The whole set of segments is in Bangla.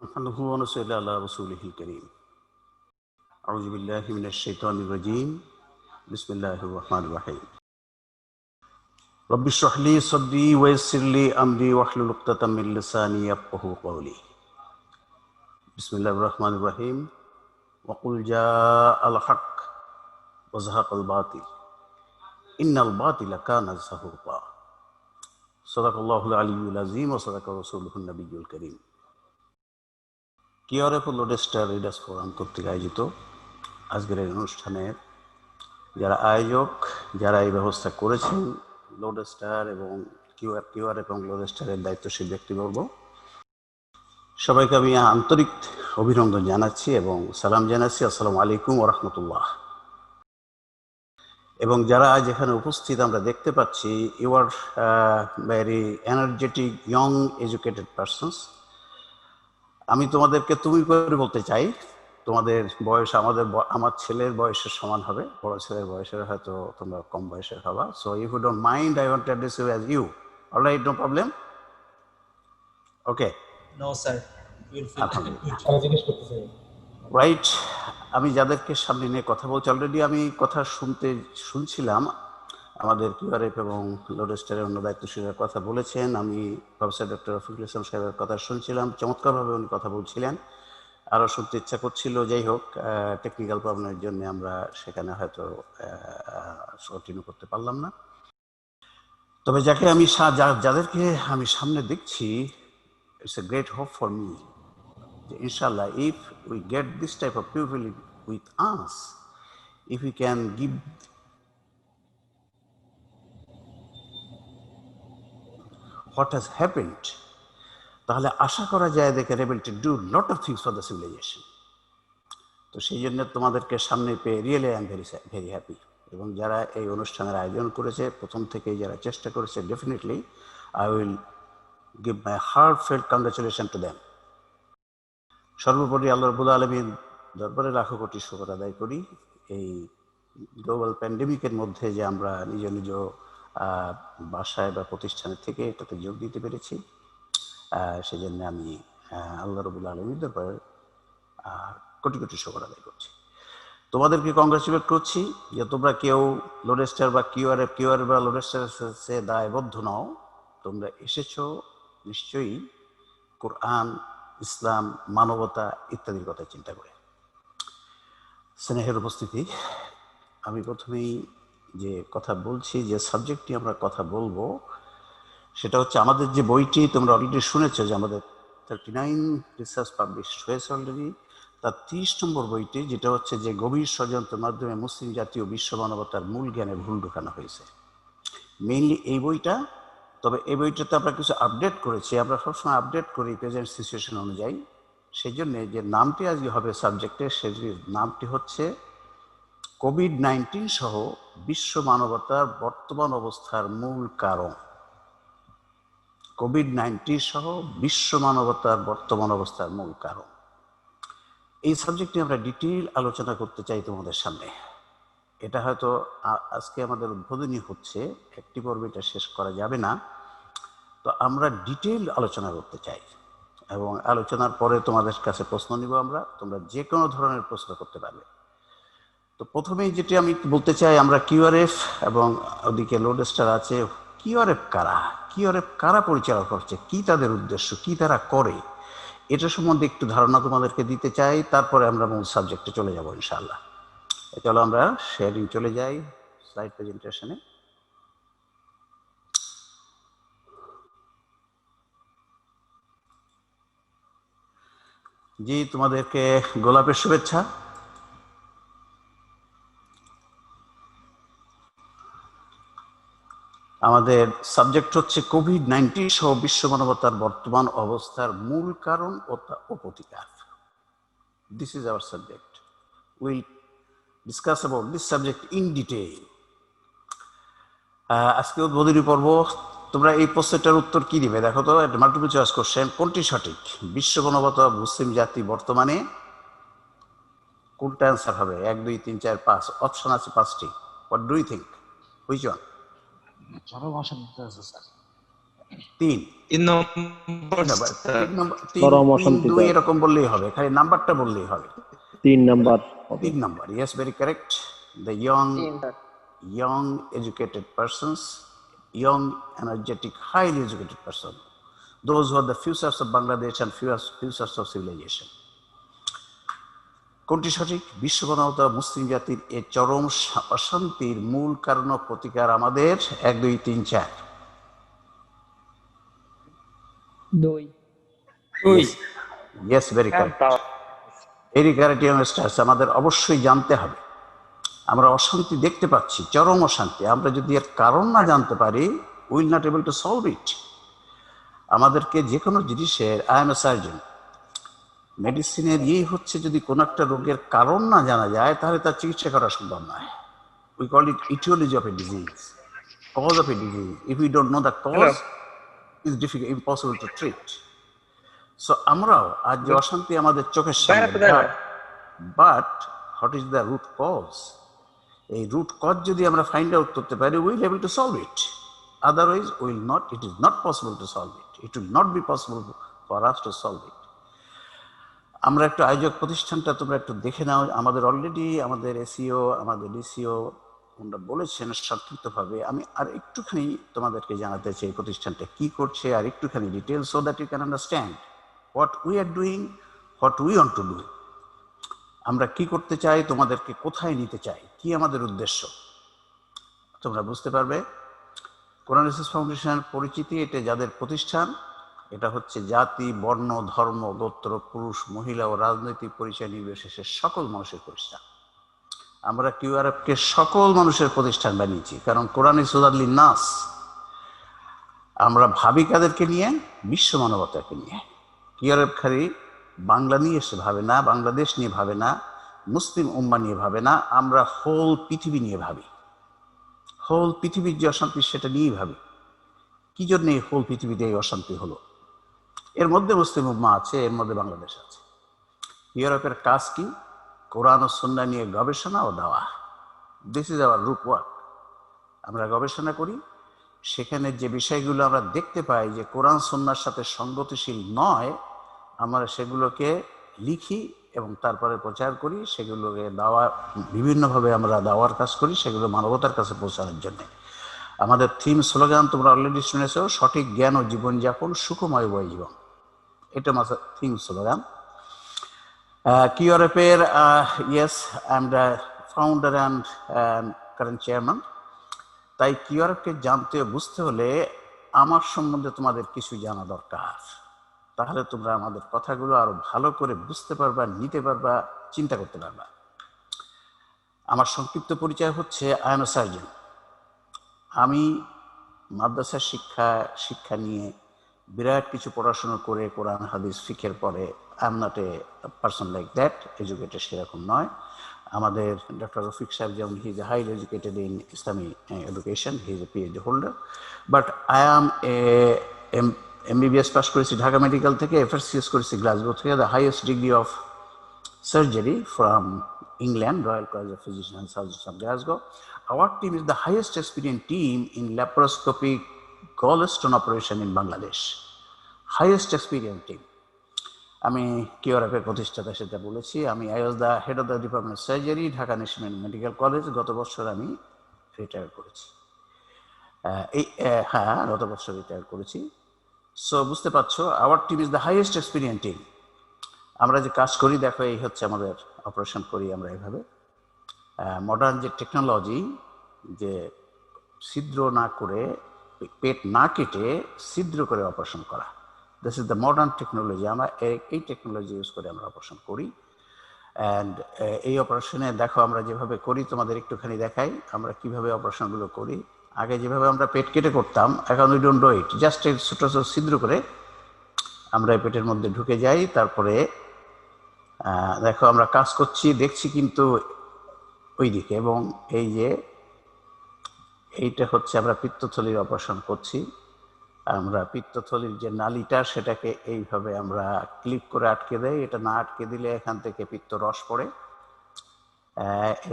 نحمده ونصلي على رسوله الكريم. أعوذ بالله من الشيطان الرجيم. بسم الله الرحمن الرحيم. رب اشرح لي صدري ويسر لي أمري واحلل عقدة من لساني يفقهوا قولي. بسم الله الرحمن الرحيم. وقل جاء الحق وزهق الباطل إن الباطل كان زهوقا. صدق الله العلي العظيم وصدق رسوله النبي الكريم. কিউআরএফ ও লোডেস্টার রিডার্স ফোরাম কর্তৃক আয়োজিত আজকের এই অনুষ্ঠানের যারা আয়োজক, যারা এই ব্যবস্থা করেছেন, লোডেস্টার এবং কিউআরএফ এবং লোডেস্টারের দায়িত্বশীল ব্যক্তিবর্গ, সবাইকে আমি আন্তরিক অভিনন্দন জানাচ্ছি এবং সালাম জানাচ্ছি। আসসালামু আলাইকুম ওয়া রাহমাতুল্লাহ। এবং যারা আজ এখানে উপস্থিত আমরা দেখতে পাচ্ছি, you are very energetic young educated persons. আমি তোমাদেরকে তুমি করে বলতে চাই। তোমাদের বয়স আমার ছেলের বয়সের সমান হবে, বড় ছেলের বয়সের হয়তো তোমরা কম বয়সের হবা। So if you don't mind, I want to address you as you. Alright, no problem. Okay, no sir, right. আমি যাদেরকে সামনে নিয়ে কথা বলছি, অলরেডি আমি কথা শুনছিলাম। আমাদের কিউআরএফ এবং লোডেস্টারের অন্য দায়িত্বশীলের কথা বলেছেন। আমি প্রফেসর ডক্টর রফিকুল ইসলাম সাহেবের কথা শুনছিলাম, চমৎকারভাবে উনি কথা বলছিলেন, আরও শুনতে ইচ্ছা করছিল। যাই হোক, টেকনিক্যাল প্রবলেমের জন্য আমরা সেখানে হয়তো কন্টিনিউ করতে পারলাম না। তবে যাদেরকে আমি সামনে দেখছি, it's a great hope for me যে ইনশাল্লাহ, if we get this type of people with us, if we can give what has happened, তাহলে আশা করা যায় they can able to do lot of things for the civilization. তো সেই জন্য তোমাদেরকে সামনে পেয়ে really I am very happy. এবং যারা এই অনুষ্ঠানের আয়োজন করেছে, প্রথম থেকেই যারা চেষ্টা করেছে, definitely I will give my heart felt congratulation to them. সর্বোপরি আল্লাহ রাব্বুল আলামিন দরবারে লাখো কোটি শুকর আদায় করি, এই গ্লোবাল প্যান্ডেমিকের মধ্যে যে আমরা নিজ নিজ বাসায় বা প্রতিষ্ঠানের থেকে এটাতে যোগ দিতে পেরেছি, সেজন্য আমি আল্লাহ রাব্বুল আলামিনের দরবারে কোটি কোটি শুকর আদায় করছি। তোমাদেরকে কংগ্রাচুলেট করছি যে তোমরা কেউ লোডেস্টার বা কিউআরএফ বা লোডেস্টারের দায়বদ্ধ নও। তোমরা এসেছো নিশ্চয়ই কোরআন, ইসলাম, মানবতা ইত্যাদির কথা চিন্তা করে। স্নেহের উপস্থিতি, আমি প্রথমেই যে কথা বলছি, যে সাবজেক্টটি আমরা কথা বলবো, সেটা হচ্ছে আমাদের যে বইটি তোমরা অলরেডি শুনেছো যে আমাদের 39 রিসার্চ পাবলিশ হয়েছে অলরেডি। তার 30 নম্বর বইটি, যেটা হচ্ছে যে গভীর ষড়যন্ত্রের মাধ্যমে মুসলিম জাতীয় বিশ্ব মানবতার মূল জ্ঞানে ভুল ঢোকানো হয়েছে, মেইনলি এই বইটা। তবে এই বইটাতে আমরা কিছু আপডেট করেছি, আমরা সবসময় আপডেট করি প্রেজেন্ট সিচুয়েশন অনুযায়ী। সেই জন্যে যে নামটি আজকে হবে সাবজেক্টের, সেটির নামটি হচ্ছে কোভিড-19 সহ বিশ্ব মানবতার বর্তমান অবস্থার মূল কারণ। কোভিড-19 সহ বিশ্ব মানবতার বর্তমান অবস্থার মূল কারণ। এই সাবজেক্টে আমরা ডিটেইল আলোচনা করতে চাই তোমাদের সামনে। এটা হয়তো আজকে আমাদের উদ্বোধনী হচ্ছে, একটি পর্বে এটা শেষ করা যাবে না। তো আমরা ডিটেইল আলোচনা করতে চাই এবং আলোচনার পরে তোমাদের কাছে প্রশ্ন নিব আমরা। তোমরা যে কোনো ধরনের প্রশ্ন করতে পারবে। তো প্রথমেই যেটি আমি বলতে চাই, আমরা কিউআরএফ এবং ওদিকে লোডেস্টার আছে। কিউআরএফ কারা পরিচালনা করছে, কি তাদের উদ্দেশ্য, কি তারা করে, এটা সম্বন্ধে একটু ধারণা তোমাদেরকে দিতে চাই। তারপরে আমরা মূল সাবজেক্টে চলে যাব ইনশাআল্লাহ। চলো আমরা শেয়ারিং চলে যাই, স্লাইড প্রেজেন্টেশনে। জি, তোমাদেরকে গোলাপের শুভেচ্ছা। আমাদের সাবজেক্ট হচ্ছে কোভিড-19 সহ বিশ্ব মানবতার বর্তমান অবস্থার মূল কারণ ও প্রতিকার। This is our subject. We'll discuss about this subject in detail. আজকে উদ্বোধনী পর্ব। তোমরা এই প্রশ্নটার উত্তর কি দিবে দেখো তো, একটা মাল্টিপল চয়েস কোশ্চেন। কোনটি সঠিক? বিশ্ব মানবতা, মুসলিম জাতি বর্তমানে, কোনটা অ্যান্সার হবে? 1, 2, 3, 4, 5 অপশন আছে 5টি। What do you think? Which one? তিন 3 নম্বর নাম্বার, স্যার। চরম তিন অশান্তি দুই স্যার। এরকম বললেই হবে, খালি নাম্বারটা বললেই হবে। 3 নাম্বার হবে। 3 number, yes, very correct. The young, তিন sir. young educated persons, young, energetic, highly educated person. Those who are the futures of Bangladesh and futures of civilization. কোনটি সঠিক? বিশ্ব মানবতা মুসলিম জাতির এই চরম অশান্তির মূল কারণ ও প্রতিকার আমাদের 1 2 3 4। 2 Yes, very correct. Very correct ইয়ংস্টার্স, আমাদের অবশ্যই জানতে হবে। আমরা অশান্তি দেখতে পাচ্ছি, চরম অশান্তি। আমরা যদি এর কারণ না জানতে পারি, will not able to solve ইট। আমাদেরকে যে কোনো জিনিসের, আই এম এ সার্জন, মেডিসিনের হচ্ছে যদি কোনো একটা রোগের কারণ না জানা যায় তাহলে তার চিকিৎসা করা সম্ভব নয়। We call it aetiology of a disease, cause of a disease. If you don't know the cause, is difficult, impossible to treat. So আমরাও আজ যে অশান্তি আমাদের চোখের সামনে, but what is the root cause? এই রুট কজ যদি আমরা ফাইন্ড আউট করতে পারি, will able to solve it. Otherwise will not, it is not possible to solve it. It will not be possible for us to solve ইট। আমরা একটু আয়োজক প্রতিষ্ঠানটা তোমরা একটু দেখে নাও। আমাদের অলরেডি আমাদের এসিও, আমাদের ডিসিও ওনারা বলেছেন সংক্ষিপ্তভাবে। আমি আর একটুখানি তোমাদেরকে জানাতে চাই প্রতিষ্ঠানটা কি করছে, আর একটুখানি detail, so that you can understand what we are doing, what we want to do. আমরা কি করতে চাই, তোমাদেরকে কোথায় নিতে চাই, কি আমাদের উদ্দেশ্য, তোমরা বুঝতে পারবে। কোরআন রিসার্চ ফাউন্ডেশনের পরিচিতি, এটা যাদের প্রতিষ্ঠান, এটা হচ্ছে জাতি, বর্ণ, ধর্ম, গোত্র, পুরুষ, মহিলা ও রাজনৈতিক পরিচয় নির্বিশেষে সকল মানুষের প্রতিষ্ঠান। আমরা কিউআরএফকে সকল মানুষের প্রতিষ্ঠান বানিয়েছি, কারণ কোরআন ইজ হুদাল লিন-নাস। আমরা ভাবি কাদেরকে নিয়ে? বিশ্ব মানবতাকে নিয়ে। কিউআরএফ খালি বাংলা নিয়ে এসে ভাবে না, বাংলাদেশ নিয়ে ভাবে না, মুসলিম উম্মা নিয়ে ভাবে না। আমরা হোল পৃথিবী নিয়ে ভাবি। হোল পৃথিবীর যে অশান্তি সেটা নিয়েই ভাবি। কি জন্য এই হোল পৃথিবীতে এই অশান্তি হলো? এর মধ্যে মুসলিম উম্মা আছে, এর মধ্যে বাংলাদেশ আছে। ইউরোপের কাজ কি? কোরআন ও সুন্নাহ নিয়ে গবেষণা ও দেওয়া। This is our root work. আমরা গবেষণা করি, সেখানে যে বিষয়গুলো আমরা দেখতে পাই যে কোরআন সুন্নাহর সাথে সঙ্গতিশীল নয়, আমরা সেগুলোকে লিখি এবং তারপরে প্রচার করি। সেগুলোকে দাওয়া, বিভিন্নভাবে আমরা দাওয়ার কাজ করি, সেগুলো মানবতার কাছে পৌঁছানোর জন্য। আমাদের থিম স্লোগান তোমরা অলরেডি শুনেছো, সঠিক জ্ঞান ও জীবনযাপন, সুখময় বয় জীবন। এটা আমাদের থিম স্লোগান। কিউআরএফের yes, I am the founder and current chairman. তাই কিউআরএফকে জানতে বুঝতে হলে আমার সম্বন্ধে তোমাদের কিছু জানা দরকার। তাহলে তোমরা আমাদের কথাগুলো আরো ভালো করে বুঝতে পারবা, নিতে পারবা, চিন্তা করতে পারবা। আমার সংক্ষিপ্ত পরিচয় হচ্ছে, আই এম এ সার্জন। আমি মাদ্রাসার শিক্ষা নিয়ে বিরাট কিছু পড়াশোনা করে, কোরআন হাদিস ফিকের পরে, I am not a person like that, educated সেরকম নয়। আমাদের ডক্টর রফিক সাহেব যেমন, he is highly educated in ইসলামী education, he is a PhD holder. But I am MBBS pass করেছি ঢাকা মেডিকেল থেকে, এফআরসিএস করেছি গ্লাসগো থেকে, the highest degree of surgery from England, Royal College of Physicians and Surgeons of Glasgow. Our team is the highest experienced team in laparoscopic gallstone operation in Bangladesh. Highest experienced team. আমি কিউআরএফের প্রতিষ্ঠাতা, সেটা বলেছি। I was the head of the Department of Surgery, Dhaka national medical college. গত বছর আমি রিটায়ার করেছি। হ্যাঁ, গত বছর রিটায়ার করেছি। সো বুঝতে পারছো, our team is the highest experience team. আমরা যে কাজ করি দেখো, এই হচ্ছে আমাদের অপারেশন করি আমরা এইভাবে। মডার্ন যে টেকনোলজি, যে ছিদ্র না করে, পেট না কেটে ছিদ্র করে অপারেশন করা, this is the modern technology. আমরা এই টেকনোলজি ইউজ করে আমরা অপারেশন করি। অ্যান্ড এই অপারেশনে দেখো আমরা যেভাবে করি, তোমাদের একটুখানি দেখাই আমরা কিভাবে অপারেশনগুলো করি। আগে যেভাবে আমরা পেট কেটে করতাম, এখন we don't do it. Just ছোট ছোট ছিদ্র করে আমরা পেটের মধ্যে ঢুকে যাই। তারপরে দেখো আমরা কাজ করছি, দেখছি কিন্তু ওই দিকে। এবং এই যে এইটা হচ্ছে, আমরা পিত্তথলির অপারেশন করছি। আমরা পিত্তথলির যে নালীটা, সেটাকে এইভাবে আমরা ক্লিপ করে আটকে দেই। এটা না আটকে দিলে এখান থেকে পিত্ত রস পড়ে।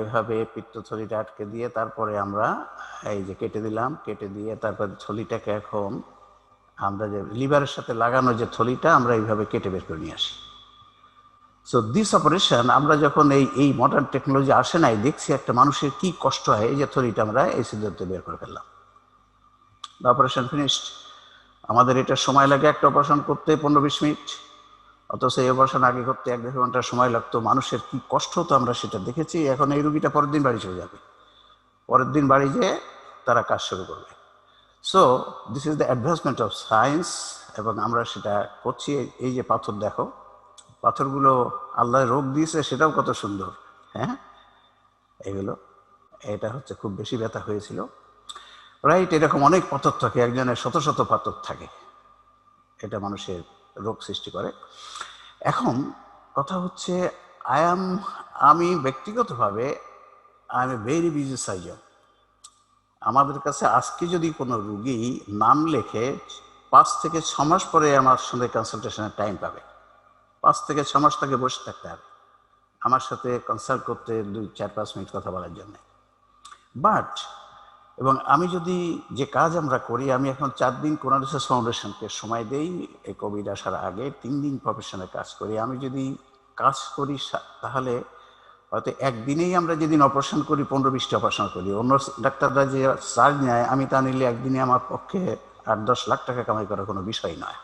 এভাবে পিত্তথলিটা আটকে দিয়ে তারপরে আমরা এই যে কেটে দিলাম, কেটে দিয়ে তারপর থলিটাকে এখন আমরা যে লিভারের সাথে লাগানো যে থলিটা আমরা এইভাবে কেটে বের করে নিয়ে আসি। সো দিস অপারেশন আমরা যখন এই মডার্ন টেকনোলজি আসে নাই, দেখছি একটা মানুষের কি কষ্ট হয়। এই যে থলিটা আমরা এই সিদ্ধতে বের করে ফেললাম, দ্য অপারেশন ফিনিশড। আমাদের এটা সময় লাগে একটা অপারেশন করতে 15-20 মিনিট, অথচ এই অপারেশন আগে করতে 1-1.5 ঘন্টা সময় লাগতো। মানুষের কি কষ্ট হতো আমরা সেটা দেখেছি। এখন এই রুগীটা পরের দিন বাড়ি চলে যাবে, পরের দিন বাড়ি যেয়ে তারা কাজ শুরু করবে। So this is the advancement of science, এবং আমরা সেটা করছি। এই যে পাথর দেখো, পাথরগুলো আল্লাহ রোগ দিয়েছে, সেটাও কত সুন্দর। হ্যাঁ, এগুলো, এটা হচ্ছে খুব বেশি ব্যথা হয়েছিল, রাইট? এরকম অনেক পাথর থাকে, একজনের শত শত পাথর থাকে, এটা মানুষের রোগ সৃষ্টি করে। এখন কথা হচ্ছে আমি ব্যক্তিগতভাবে I M a very busy surgeon. আমাদের কাছে আজকে যদি কোনো রুগী নাম লেখে, 5 থেকে 6 মাস পরে আমার সঙ্গে কনসালটেশনের টাইম পাবে। 5 থেকে 6 মাস তাকে বসে থাকতে হবে আমার সাথে কনসাল্ট করতে, 2-4-5 মিনিট কথা বলার জন্য। বাট এবং আমি যদি যে কাজ আমরা করি, আমি এখন 4 দিন কোরআন রিসার্চ ফাউন্ডেশনকে সময় দেই। এই কোভিড আসার আগে 3 দিন প্রফেশনে কাজ করি। আমি যদি কাজ করি তাহলে হয়তো একদিনেই আমরা যেদিন অপারেশন করি 15-20টা অপারেশন করি। অন্য ডাক্তাররা যে চার্জ নেয়, আমি তা নিলে একদিনে আমার পক্ষে 8-10 লাখ টাকা কামাই করা কোনো বিষয় নয়।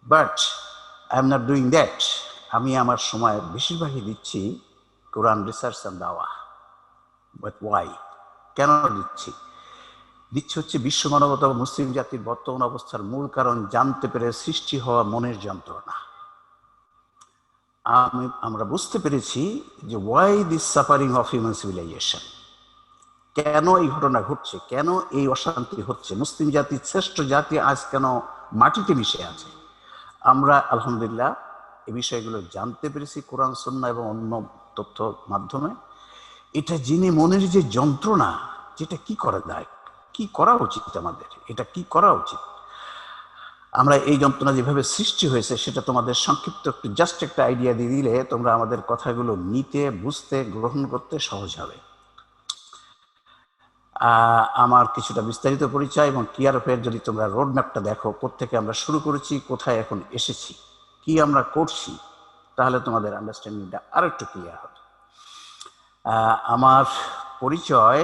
But I am not doing that. আমি আমার সময় বেশিরভাগই দিচ্ছি কোরআন রিসার্চ অ্যান্ড দাওয়া। But why? কেন দিচ্ছি হচ্ছে বিশ্ব মানবতা ও মুসলিম জাতির বর্তমান অবস্থার মূল কারণ জানতে পেরে সৃষ্টি হওয়া মনের যন্ত্রণা। আমরা বুঝতে পেরেছি যে why this suffering of human civilisation, কেন এই ঘটনা ঘটছে, কেন এই অশান্তি হচ্ছে, মুসলিম জাতির শ্রেষ্ঠ জাতি আজ কেন মাটিতে মিশে আছে। আমরা আলহামদুলিল্লাহ এই বিষয়গুলো জানতে পেরেছি কোরআন সুন্নাহ এবং অন্য তথ্য মাধ্যমে। এটা জেনে মনের যে যন্ত্রণা, যেটা কি করা যায়, কি করা উচিত, আমাদের এটা কি করা উচিত, আমরা এই যন্ত্রণা যেভাবে সৃষ্টি হয়েছে সেটা তোমাদের সংক্ষিপ্ত একটু জাস্ট একটা আইডিয়া দিয়ে দিলে তোমরা আমাদের কথাগুলো নিতে, বুঝতে, গ্রহণ করতে সহজ হবে। আমার কিছুটা বিস্তারিত পরিচয় এবং কিয়ারফের যদি তোমরা রোড ম্যাপটা দেখো, কোত্থেকে আমরা শুরু করেছি, কোথায় এখন এসেছি, কি আমরা করছি, তাহলে তোমাদের আন্ডারস্ট্যান্ডিংটা আরো একটু ক্লিয়ার হবে। আমার পরিচয়,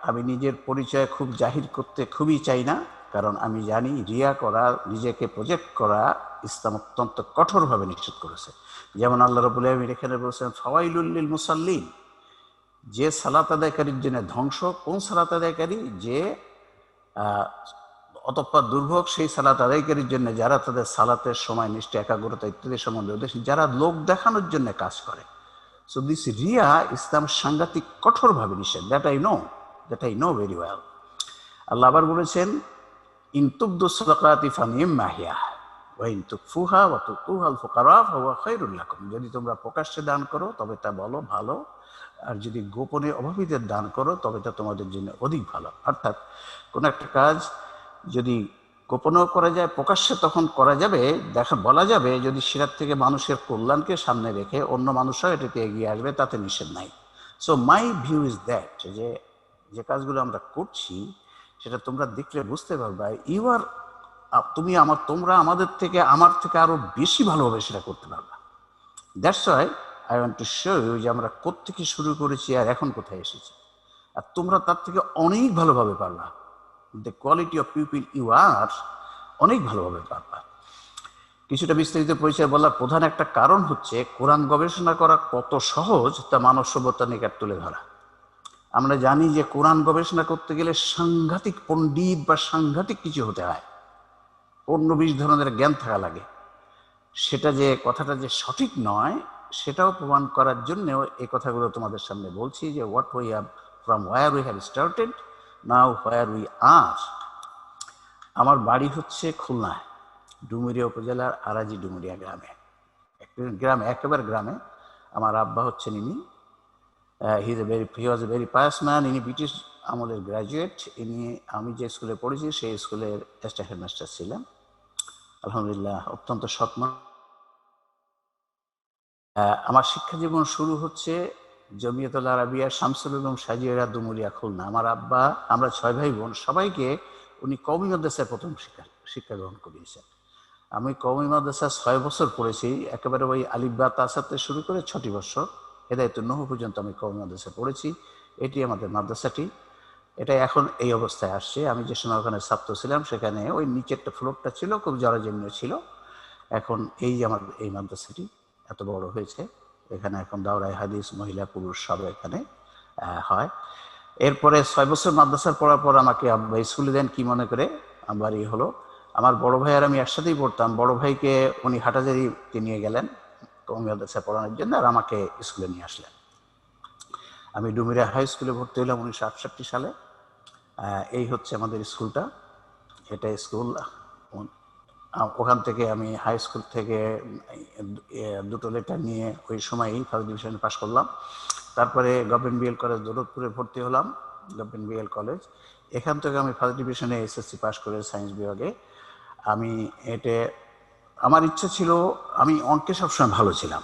আমি নিজের পরিচয় খুব জাহির করতে খুবই চাই না, কারণ আমি জানি রিয়া করা, নিজেকে প্রজেক্ট করা ইসলাম অত্যন্ত কঠোরভাবে নিষেধ করেছে। যেমন আল্লাহ রাব্বুল আলামিন এখানে বলেছেন ফাওয়াইলুল লিল মুসাল্লিন, যে সালাত আদায়কারীর জন্য ধ্বংস। কোন সালাত আদায়কারী? যে অতঃপর দুর্ভোগ সেই সালাত আদায়কারীর জন্য যারা তাদের সালাতের সময় নিষ্ঠা, একাগ্রতা ইত্যাদি সম্বন্ধে যারা লোক দেখানোর জন্য কাজ করে। সো দিস রিয়া ইসলাম সাংঘাতিক কঠোরভাবে নিষেধ, that I know very well. আল্লাহ আবার বলেছেন ইন তুবদু সাদাকাতি ফানিম্মা হিয়া ওয়া ইন তুকফুহা ওয়া তুতুহাল ফুকারা ফাহুয়া খায়রুল লাকুম। যদি তোমরা প্রকাশ্যে দান করো তবে তা বলো ভালো, আর যদি গোপনে অভাবীদের দান করো তবে তা তোমাদের জন্য অধিক ভালো। অর্থাৎ কোনো একটা কাজ যদি গোপনেও করা যায়, প্রকাশ্যে তখন করা যাবে, বলা যাবে যদি সেটার থেকে মানুষের কল্যাণকে সামনে রেখে অন্য মানুষরাও এটাতে এগিয়ে আসবে, তাতে নিষেধ নাই। So my view is that, যে কাজগুলো আমরা করছি সেটা তোমরা দেখলে বুঝতে পারবে তোমরা আমার থেকে আরো বেশি ভালোভাবে সেটা করতে পারবে। That's why I want to show you যে আমরা কোত্থেকে শুরু করেছি আর এখন কোথায় এসেছি, আর তোমরা তার থেকে অনেক ভালোভাবে পারবা। The quality of people you are অনেক ভালোভাবে পারবা। কিছুটা বিস্তারিত পরিচয় বলার প্রধান একটা কারণ হচ্ছে কোরআন গবেষণা করা কত সহজ তা মানব সভ্যতার নিকট তুলে ধরা। আমরা জানি যে কোরআন গবেষণা করতে গেলে সাংঘাতিক পণ্ডিত বা সাংঘাতিক কিছু হতে হয়, 15-20 ধরনের জ্ঞান থাকা লাগে। সেটা যে কথাটা যে সঠিক নয় সেটাও প্রমাণ করার জন্যও এই কথাগুলো তোমাদের সামনে বলছি যে what we have from where we have started now where we are. আমার বাড়ি হচ্ছে খুলনায়, ডুমুরিয়া উপজেলার আরাজি ডুমুরিয়া গ্রামে, একেবারে গ্রামে। আমার আব্বা হচ্ছেন ইনি, হি ওয়াজ এ ভেরি পায়াস ম্যান। ইনি ব্রিটিশ আমলের গ্র্যাজুয়েট। আমি যে স্কুলে পড়েছি সেই স্কুলের অ্যাসিস্ট্যান্ট হেডমাস্টার ছিলেন। আলহামদুলিল্লাহ অত্যন্ত সৎমান। আমার শিক্ষা জীবন শুরু হচ্ছে জমিয়তুল আরাবিয়া শামসুল উলুম সাজিয়ারা ডুমুরিয়া খুলনা। আমার আব্বা, আমরা 6 ভাই বোন, সবাইকে উনি কওমি মাদ্রাসায় প্রথম শিক্ষা গ্রহণ করিয়েছেন। আমি কওমি মাদ্রাসায় 6 বছর পড়েছি, একেবারে ওই আলিফ বা তা থেকে শুরু করে 6টি বছর হেদায়েতুন নূহ পর্যন্ত আমি কওমি মাদ্রাসায় পড়েছি। এটি আমাদের মাদ্রাসাটি, এটা এখন এই অবস্থায় আসছে। আমি যে সময় ওখানে ছাত্র ছিলাম সেখানে ওই নিচেরটা ফ্লোরটা ছিল, খুব জরাজীর্ণ ছিল। এখন এই যে আমার এই মাদ্রাসাটি এত বড় হয়েছে, এখানে এখন দাওরায়ে হাদিস মহিলা পুরুষ সব এখানে হয়। এরপরে 6 বছর মাদ্রাসার পড়ার পর আমাকে আব্বা স্কুলে দেন, কি মনে করে আবার এই হলো। আমার বড় ভাই আর আমি একসাথেই পড়তাম। বড় ভাইকে উনি হাটাজারিতে নিয়ে গেলেন কওমি মাদ্রাসায় পড়ানোর জন্য, আর আমাকে স্কুলে নিয়ে আসলেন। আমি ডুমিরা হাই স্কুলে ভর্তি হলাম 1968 সালে। এই হচ্ছে আমাদের স্কুলটা, এটা স্কুল। ওখান থেকে আমি হাই স্কুল থেকে দুটো লেটার নিয়ে ওই সময়ই ফার্স্ট ডিভিশনে পাশ করলাম। তারপরে গভর্নমেন্ট বিএল কলেজ দৌলতপুরে ভর্তি হলাম, গভর্নমেন্ট বিএল কলেজ। এখান থেকে আমি ফার্স্ট ডিভিশনে এসএসসি পাশ করে সায়েন্স বিভাগে। আমি আমার ইচ্ছা ছিল, আমি অঙ্কে সবসময় ভালো ছিলাম,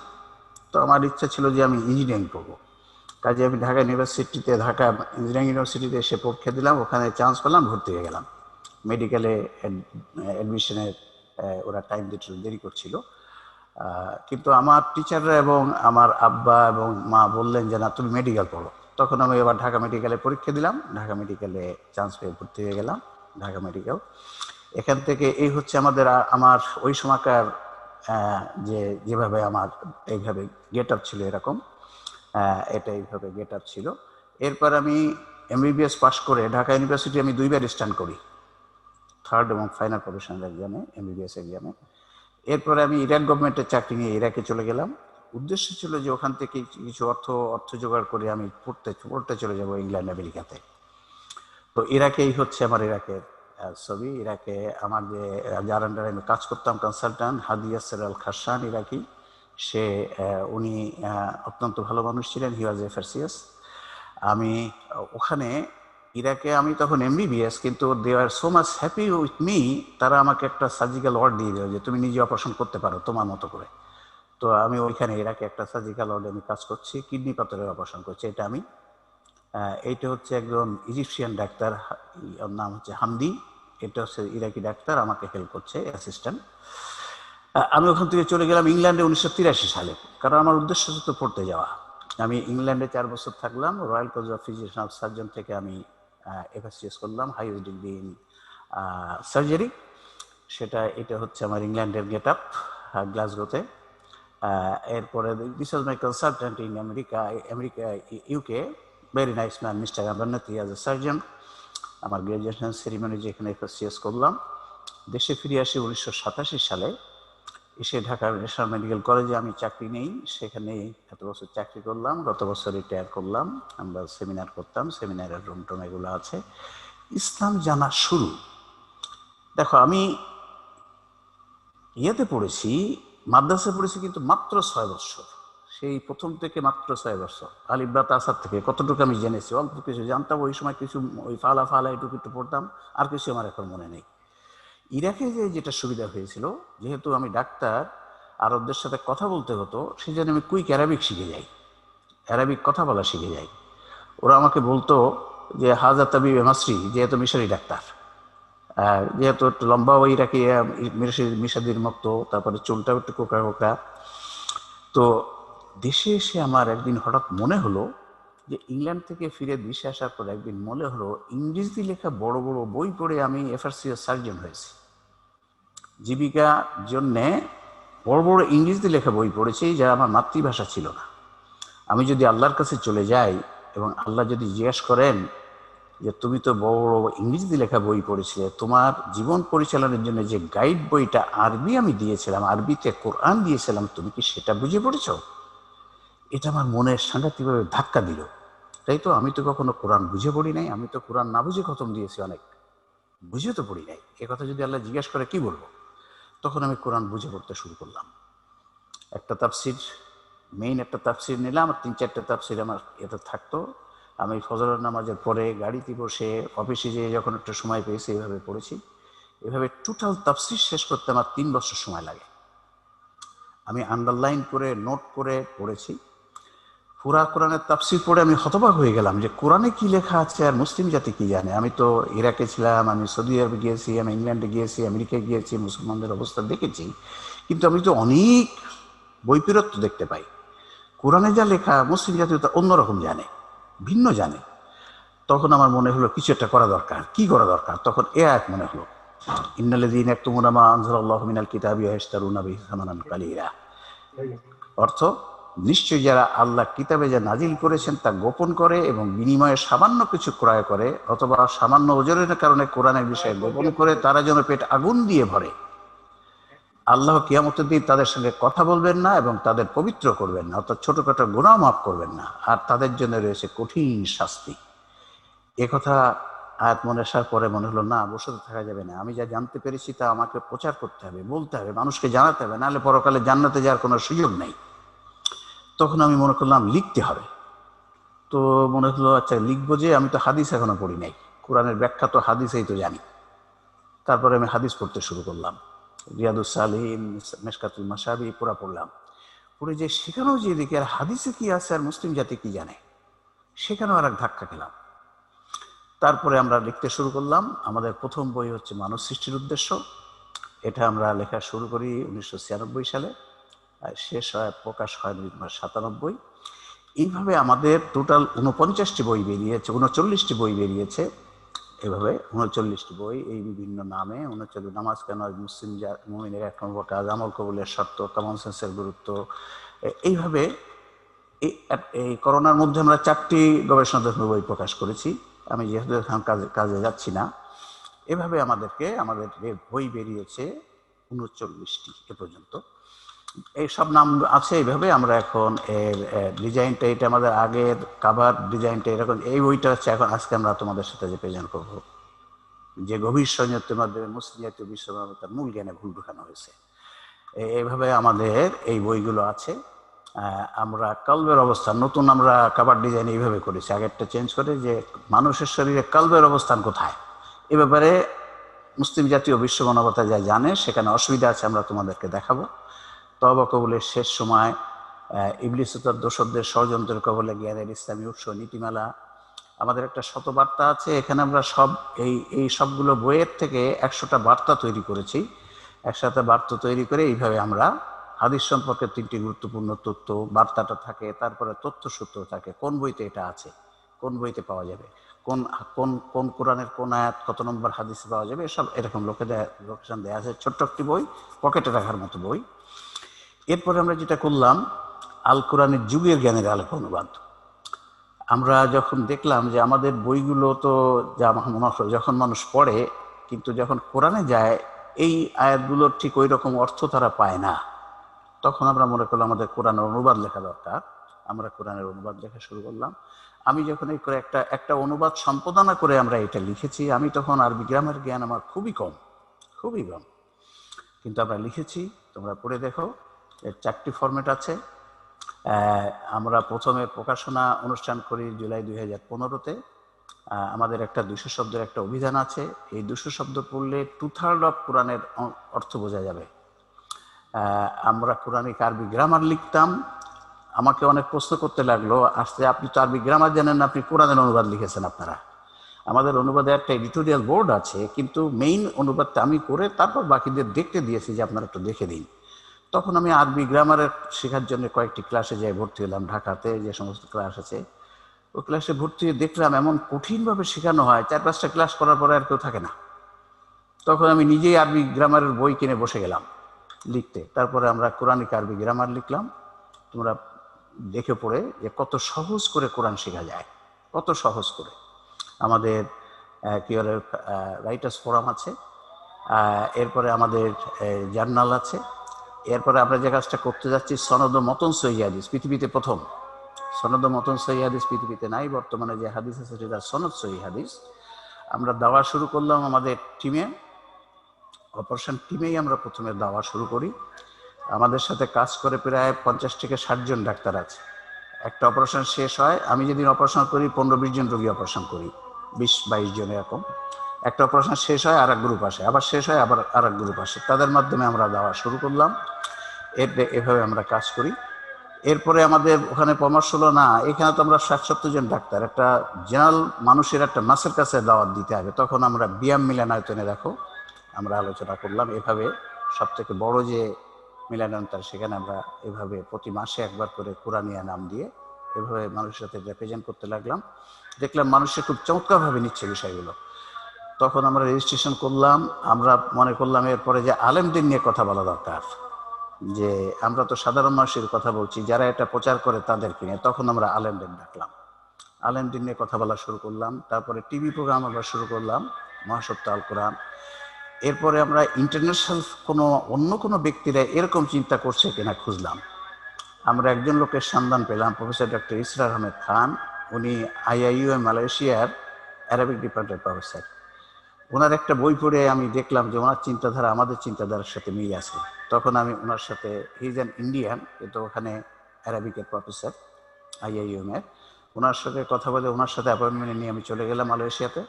তো আমার ইচ্ছা ছিল যে আমি ইঞ্জিনিয়ারিং পড়বো। কাজে আমি ঢাকা ইউনিভার্সিটিতে, ঢাকা ইঞ্জিনিয়ারিং ইউনিভার্সিটিতে এসে পরীক্ষা দিলাম, ওখানে চান্স পেলাম, ভর্তি হয়ে গেলাম। মেডিকেলে অ্যাডমিশনের ওরা টাইম দিতে দেরি করছিল, কিন্তু আমার টিচাররা এবং আমার আব্বা এবং মা বললেন যে না, তুমি মেডিকেল পড়ো। তখন আমি এবার ঢাকা মেডিকেলে পরীক্ষা দিলাম, ঢাকা মেডিকেলে চান্স পেয়ে ভর্তি হয়ে গেলাম ঢাকা মেডিকেল। এখান থেকে এই হচ্ছে আমার ওই সময়কার যেভাবে আমার এইভাবে গেট আপ ছিল, এরকম এটা এইভাবে গেট আপ ছিল। এরপর আমি এমবিবিএস পাশ করে ঢাকা ইউনিভার্সিটি আমি 2বার স্ট্যান্ড করি, 3rd এবং ফাইনাল প্রফেশনাল এক্সামে, এমবিবিএস এক্সামে। এরপরে আমি ইরাক গভর্নমেন্টের চাকরি নিয়ে ইরাকে চলে গেলাম। উদ্দেশ্য ছিল যে ওখান থেকে কিছু অর্থ জোগাড় করে আমি পড়তে চলে যাব ইংল্যান্ড আমেরিকাতে। তো ইরাকেই হচ্ছে আমার ইরাকের ছবি। ইরাকে আমার যার আন্ডারে আমি কাজ করতাম, কনসালট্যান্ট হাদি ইয়াসের আল খাসান, ইরাকি। উনি অত্যন্ত ভালো মানুষ ছিলেন, হি ওয়াজ এফারসিয়াস। আমি ওখানে ইরাকে, আমি তখন এমবিবিএস, কিন্তু they are so much happy with me, তারা আমাকে একটা সার্জিক্যাল ওয়ার্ড দিয়ে দিল যে তুমি নিজে অপারেশন করতে পারো তোমার মতো করে। তো আমি ওইখানে ইরাকে একটা সার্জিক্যাল ওয়ার্ডে আমি কাজ করছি, কিডনি পাথরের অপারেশন করছি। এইটা হচ্ছে একজন ইজিপশিয়ান ডাক্তার, ওর নাম হচ্ছে হামদি। এটা হচ্ছে ইরাকি ডাক্তার, আমাকে হেল্প করছে, অ্যাসিস্ট্যান্ট। আমি ওখান থেকে চলে গেলাম ইংল্যান্ডে 1983 সালে, কারণ আমার উদ্দেশ্য হচ্ছে পড়তে যাওয়া। আমি ইংল্যান্ডে 4 বছর থাকলাম। Royal college of physician surgeon থেকে আমি এফএসসিএস করলাম, হাইয়েস্ট ডিগ্রি ইন সার্জারি। এটা হচ্ছে আমার ইংল্যান্ডের গেট আপ গ্লাসগোতে। এরপরে this was my consultant in America, UK, very nice man, mister আবান্নাতি, অ্যাজ এ সার্জন। আমার গ্র্যাজুয়েশন সেরিমনি যেখানে এফএসসিএস করলাম। দেশে ফিরে আসি 1987 সালে। এসে ঢাকা ন্যাশনাল মেডিকেল কলেজে আমি চাকরি নেই, সেখানে এত বছর চাকরি করলাম। গত বছর রিটায়ার করলাম। আমরা সেমিনার করতাম, সেমিনারের রুম টুম এগুলো আছে। ইসলাম জানা শুরু, দেখো আমি পড়েছি, মাদ্রাসায় পড়েছি, কিন্তু মাত্র 6 বছর। সেই প্রথম থেকে মাত্র 6 বছর, আলিফ বা তাসার থেকে কতটুকু আমি জেনেছি, অল্প কিছু জানতাম ওই সময়, কিছু ওই ফালা এটুকু একটু পড়তাম, আর কিছু আমার এখন মনে নেই। ইরাকে যেটা সুবিধা হয়েছিল, যেহেতু আমি ডাক্তার, আরবদের সাথে কথা বলতে হতো, সেই জন্য আমি কুইক অ্যারাবিক শিখে যাই, অ্যারাবিক কথা বলা শিখে যাই। ওরা আমাকে বলতো যে হাজা তাবিব মাসরি, যেহেতু মিশরি ডাক্তার, যেহেতু একটু লম্বা ওই ইরাকি মিশাদির মতো, তারপরে চুলটাও একটু কোকড়া কোকড়া। তো দেশে এসে আমার একদিন হঠাৎ মনে হলো যে ইংল্যান্ড থেকে ফিরে দেশে আসার পর একদিন মনে হলো ইংরেজি লেখা বড় বড় বই পড়ে আমি এফআরসিএস সার্জন হয়েছি। জীবিকার জন্যে বড় বড় ইংরেজিতে লেখা বই পড়েছি, যা আমার মাতৃভাষা ছিল না। আমি যদি আল্লাহর কাছে চলে যাই এবং আল্লাহ যদি জিজ্ঞেস করেন যে তুমি তো বড় বড় ইংরেজিতে লেখা বই পড়েছিলে, তোমার জীবন পরিচালনার জন্য যে গাইড বইটা আরবি আমি দিয়েছিলাম, আরবিতে কোরআন দিয়েছিলাম, তুমি কি সেটা বুঝে পড়েছ? এটা আমার মনের সাংঘাতিকভাবে ধাক্কা দিল। তাই তো, আমি তো কখনো কোরআন বুঝে পড়ি নাই, আমি তো কোরআন না বুঝে খতম দিয়েছি, অনেক বুঝে তো পড়ি নাই। এ কথা যদি আল্লাহ জিজ্ঞেস করে কি বলবো? তখন আমি কোরআন বুঝে পড়তে শুরু করলাম। একটা তাফসির, মেইন একটা তাফসির নিলাম, আর 3-4টা তাফসির আমার এটা থাকতো। আমি ফজরের নামাজের পরে গাড়িতে বসে অফিসে যেয়ে যখন একটু সময় পেয়েছি এইভাবে পড়েছি। এভাবে টোটাল তাফসির শেষ করতে আমার 3 বছর সময় লাগে। আমি আন্ডারলাইন করে নোট করে পড়েছি। পুরা কোরআনের তাফসীর পড়ে আমি হতবাক হয়ে গেলাম যে কোরআনে কি লেখা আছে আর মুসলিম জাতি কি জানে। আমি তো ইরাকে ছিলাম, আমি সৌদি আরবে গিয়েছি, আমি ইংল্যান্ডে গিয়েছি, আমেরিকায় গিয়েছি, মুসলমানদের অবস্থা দেখেছি, কিন্তু আমি তো অনেক বৈপরীত্য দেখতে পাই। কোরআনে যা লেখা মুসলিম জাতি তা অন্যরকম জানে, ভিন্ন জানে। তখন আমার মনে হলো কিছু একটা করা দরকার। কি করা দরকার? তখন এ আয়াত মনে হলো, ইন্নাল্লাযীনা ইয়াকতুমুনা মা আনজালাল্লাহু মিনাল কিতাবি ওয়া ইয়াশতারুনা বিহি সামানান কালীলা। অর্থ, নিশ্চয়ই যারা আল্লাহ কিতাবে যা নাজিল করেছেন তা গোপন করে এবং বিনিময়ে সামান্য কিছু ক্রয় করে অথবা সামান্য ওজনের কারণে কোরআনের বিষয়ে গোপন করে, তারা যেন পেট আগুন দিয়ে ভরে। আল্লাহ কিয়ামতের দিন তাদের সঙ্গে কথা বলবেন না এবং তাদের পবিত্র করবেন না, অর্থাৎ ছোটখাটো গুনাহ মাফ করবেন না, আর তাদের জন্য রয়েছে কঠিন শাস্তি। কথা আয়াত মনে আসার পরে মনে হলো, না, বসে থাকা যাবে না। আমি যা জানতে পেরেছি তা আমাকে প্রচার করতে হবে, বলতে হবে, মানুষকে জানাতে হবে, নাহলে পরকালে জান্নাতে যাওয়ার কোনো সুযোগ নেই। তখন আমি মনে করলাম লিখতে হবে। তো মনে হলো আচ্ছা লিখবো, যে আমি তো হাদিস এখনো পড়ি নাই, কোরআনের ব্যাখ্যা তো হাদিসেই তো জানি। তারপরে আমি হাদিস পড়তে শুরু করলাম, রিয়াদুস সালিহিন, মিশকাতুল মাসাবি পুরা পড়লাম। পড়ে যে সেখানেও যে দেখি আর হাদিসে কি আছে আর মুসলিম জাতি কি জানে, সেখানেও আর এক ধাক্কা খেলাম। তারপরে আমরা লিখতে শুরু করলাম। আমাদের প্রথম বই হচ্ছে মানব সৃষ্টির উদ্দেশ্য। এটা আমরা লেখা শুরু করি 1996 সালে, আর শেষ হয়, প্রকাশ হয় 1997। এইভাবে আমাদের টোটাল 49টি বই বেরিয়েছে, 39টি বই বেরিয়েছে। এভাবে 39টি বই, এই বিভিন্ন নামে 39। নামাজ কেন মুসলিম মুমিনের 1 নম্বর কাজ, আমল কবুলের শর্ত, কমন সেন্সের গুরুত্ব। এইভাবে এই করোনার মধ্যে আমরা 4টি গবেষণাত্মক বই প্রকাশ করেছি। আমি যেহেতু এখন কাজে যাচ্ছি না, এভাবে আমাদের বই বেরিয়েছে 39টি এ পর্যন্ত। এই সব নাম আছে। এইভাবে আমরা এখন এর ডিজাইনটা, এটা আমাদের আগের কাভার ডিজাইনটা এরকম। এই বইটা হচ্ছে এখন আজকে আমরা তোমাদের সাথে যে প্রেজেন্ট করবো, যে গভীর সংযত্তের মাধ্যমে মুসলিম জাতীয় বিশ্বমানবতার মূল জ্ঞানে ভুল ঢুকানো হয়েছে। এইভাবে আমাদের এই বইগুলো আছে। আমরা কলবের অবস্থান নতুন, আমরা কাভার ডিজাইন এইভাবে করেছি, আগেরটা চেঞ্জ করে, যে মানুষের শরীরে কলবের অবস্থান কোথায়, এ ব্যাপারে মুসলিম জাতীয় বিশ্ব মানবতা যা জানে, সেখানে অসুবিধা আছে আমরা তোমাদেরকে দেখাবো। তওবা কবুলের শেষ সময়, ইবলিস ও তার দোসরদের ষড়যন্ত্রের কবলে জ্ঞানের ইসলামী উৎস, নীতিমালা। আমাদের একটা শতবার্তা আছে, এখানে আমরা সব এই সবগুলো বইয়ের থেকে 100টা বার্তা তৈরি করেছি। একসাথে বার্তা তৈরি করে এইভাবে আমরা হাদিস সম্পর্কে 3টি গুরুত্বপূর্ণ তথ্য, বার্তাটা থাকে, তারপরে তথ্যসূত্র থাকে, কোন বইতে এটা আছে, কোন বইতে পাওয়া যাবে, কোন কোন কোন কোরআনের কোন আয়াত কত নম্বর হাদিসে পাওয়া যাবে, এসব এরকম লোকেশন দেওয়া আছে। ছোট্ট একটি বই, পকেটে রাখার মতো বই। এরপরে আমরা যেটা করলাম, আল কোরআনের যুগের জ্ঞানের আলোক অনুবাদ। আমরা যখন দেখলাম যে আমাদের বইগুলো তো যখন মানুষ পড়ে, কিন্তু যখন কোরআনে যায় এই আয়াতগুলোর ঠিক ওই রকম অর্থ তারা পায় না, তখন আমরা মনে করলাম আমাদের কোরআনের অনুবাদ লেখা দরকার। আমরা কোরআনের অনুবাদ লেখা শুরু করলাম। আমি যখন এই করে একটা অনুবাদ সম্পাদনা করে আমরা এটা লিখেছি, আমি তখন আরবি গ্রামের জ্ঞান আমার খুবই কম, কিন্তু আমরা লিখেছি। তোমরা পড়ে দেখো, এর 4টি ফরম্যাট আছে। আমরা প্রথমে প্রকাশনা অনুষ্ঠান করি জুলাই 2015-তে। আমাদের একটা 200 শব্দের একটা অভিধান আছে। এই 200 শব্দ পড়লে 2/3 অফ কোরআনের অর্থ বোঝা যাবে। আমরা কোরআনিক আরবি গ্রামার লিখতাম। আমাকে অনেক প্রশ্ন করতে লাগলো, আসলে আপনি তো আরবি গ্রামার জানেন না, আপনি কোরআনের অনুবাদ লিখেছেন। আপনারা, আমাদের অনুবাদে একটা এডিটোরিয়াল বোর্ড আছে, কিন্তু মেইন অনুবাদটা আমি করে তারপর বাকিদের দেখতে দিয়েছি যে আপনারা একটু দেখে দিন। তখন আমি আরবি গ্রামারের শেখার জন্য কয়েকটি ক্লাসে যাই ভর্তি হলাম, ঢাকাতে যে সমস্ত ক্লাস আছে। ওই ক্লাসে ভর্তি হয়ে দেখলাম এমন কঠিনভাবে শেখানো হয়, 4-5টা ক্লাস করার পরে আর কেউ থাকে না। তখন আমি নিজেই আরবি গ্রামারের বই কিনে বসে গেলাম লিখতে। তারপরে আমরা কোরআনিক আরবি গ্রামার লিখলাম। তোমরা দেখে পড়ে যে কত সহজ করে কোরআন শেখা যায়, কত সহজ করে। আমাদের কি বলে রাইটার্স ফোরাম আছে, এরপরে আমাদের জার্নাল আছে। এরপরে আমরা যে কাজটা করতে যাচ্ছি, সনদ ও মতন সহিহ হাদিস, পৃথিবীতে প্রথম। সনদ ও মতন সহিহ হাদিস পৃথিবীতে নাই, বর্তমানে যে হাদিস আছে সেটা সনদ সহিহ হাদিস। আমরা দাওয়া শুরু করলাম আমাদের টিমে, অপারেশন টিমেই আমরা প্রথমে দাওয়া শুরু করি। আমাদের সাথে কাজ করে প্রায় 50 থেকে 60 জন ডাক্তার আছে। একটা অপারেশন শেষ হয়, আমি যেদিন অপারেশন করি 15-20 জন রোগী অপারেশন করি, 20-22 জন এরকম। একটা অপারেশন শেষ হয়, আর এক গ্রুপ আসে, আবার শেষ হয়, আবার আর এক গ্রুপ আসে। তাদের মাধ্যমে আমরা দাওয়া শুরু করলাম। এভাবে আমরা কাজ করি। এরপরে আমাদের ওখানে পরামর্শ হলো, না এখানে তো আমরা 60-70 জন ডাক্তার, একটা জেনারেল মানুষের একটা মাসের কাছে দাওয়াত দিতে হবে। তখন আমরা ব্যায়াম মিলনায়তনে দেখো আমরা আলোচনা করলাম এভাবে, সব থেকে বড় যে মিলনায়তন সেখানে আমরা এভাবে প্রতি মাসে একবার করে কোরআনিয়া নাম দিয়ে এভাবে মানুষের সাথে রিপ্রেজেন্ট করতে লাগলাম। দেখলাম মানুষের খুব চমৎকারভাবে নিচ্ছে বিষয়গুলো। তখন আমরা রেজিস্ট্রেশন করলাম। আমরা মনে করলাম এরপরে যে আলেমদের নিয়ে কথা বলা দরকার, যে আমরা তো সাধারণ মানুষের কথা বলছি, যারা এটা প্রচার করে তাদেরকে নিয়ে। তখন আমরা আলেমদের ডাকলাম, আলেমদের নিয়ে কথা বলা শুরু করলাম। তারপরে টিভি প্রোগ্রাম আমরা শুরু করলাম, মহাসত্য আল কোরআন। এরপরে আমরা ইন্টারন্যাশনাল অন্য কোনো ব্যক্তিরা এরকম চিন্তা করছে কিনা খুঁজলাম। আমরা একজন লোকের সন্ধান পেলাম, প্রফেসর ডক্টর ইসরার আহমেদ খান। উনি IIUM মালয়েশিয়ার অ্যারাবিক ডিপার্টমেন্টের প্রফেসর। ওনার একটা বই পড়ে আমি দেখলাম যে ওনার চিন্তাধারা আমাদের চিন্তাধারার সাথে মিল আছে। তখন আমি ওনার সাথে, হি ইজ অ্যান ইন্ডিয়ান, কিন্তু ওখানে অ্যারাবিকের প্রফেসর IIUM এর, ওনার সাথে কথা বলে ওনার সাথে অ্যাপয়েন্টমেন্ট নিয়ে আমি চলে গেলাম মালয়েশিয়াতে।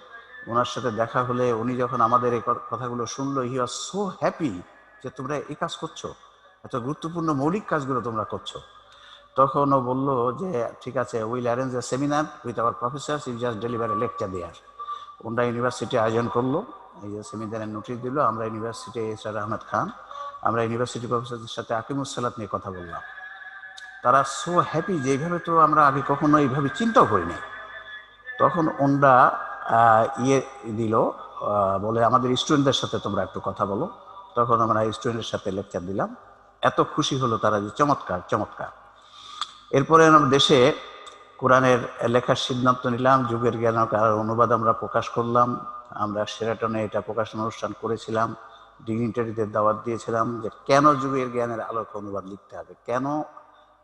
ওনার সাথে দেখা হলে উনি যখন আমাদের এই কথাগুলো শুনলো, হি ওয়াজ সো হ্যাপি যে তোমরা এই কাজ করছো, এত গুরুত্বপূর্ণ মৌলিক কাজগুলো তোমরা করছো। তখন ও বললো যে ঠিক আছে, will arrange a seminar with our professor, you just deliver a lecture there. ওনরা ইউনিভার্সিটি আয়োজন করলো, এই যে সেমিনারের নোটিশ দিল। আমরা ইউনিভার্সিটি ইসরার আহমেদ খান, আমরা ইউনিভার্সিটি প্রফেসরদের সাথে আকিমুসসালাত নিয়ে কথা বললাম। তারা সো হ্যাপি যে এইভাবে তো আমরা আগে কখনো এইভাবে চিন্তাও করিনি। তখন ওনরা ইয়ে দিল, বলে আমাদের স্টুডেন্টদের সাথে তোমরা একটু কথা বলো। তখন আমরা স্টুডেন্টের সাথে লেকচার দিলাম। এত খুশি হলো তারা যে চমৎকার চমৎকার। এরপরে আমরা দেশে কোরআনের লেখার সিদ্ধান্ত নিলাম, যুগের জ্ঞানের অনুবাদ আমরা প্রকাশ করলাম। আমরা শেরাটনে এটা প্রকাশন অনুষ্ঠান করেছিলাম, ডিগনিটারিদের দাওয়াত দিয়েছিলাম যে কেন যুগের জ্ঞানের আলোকে অনুবাদ লিখতে হবে, কেন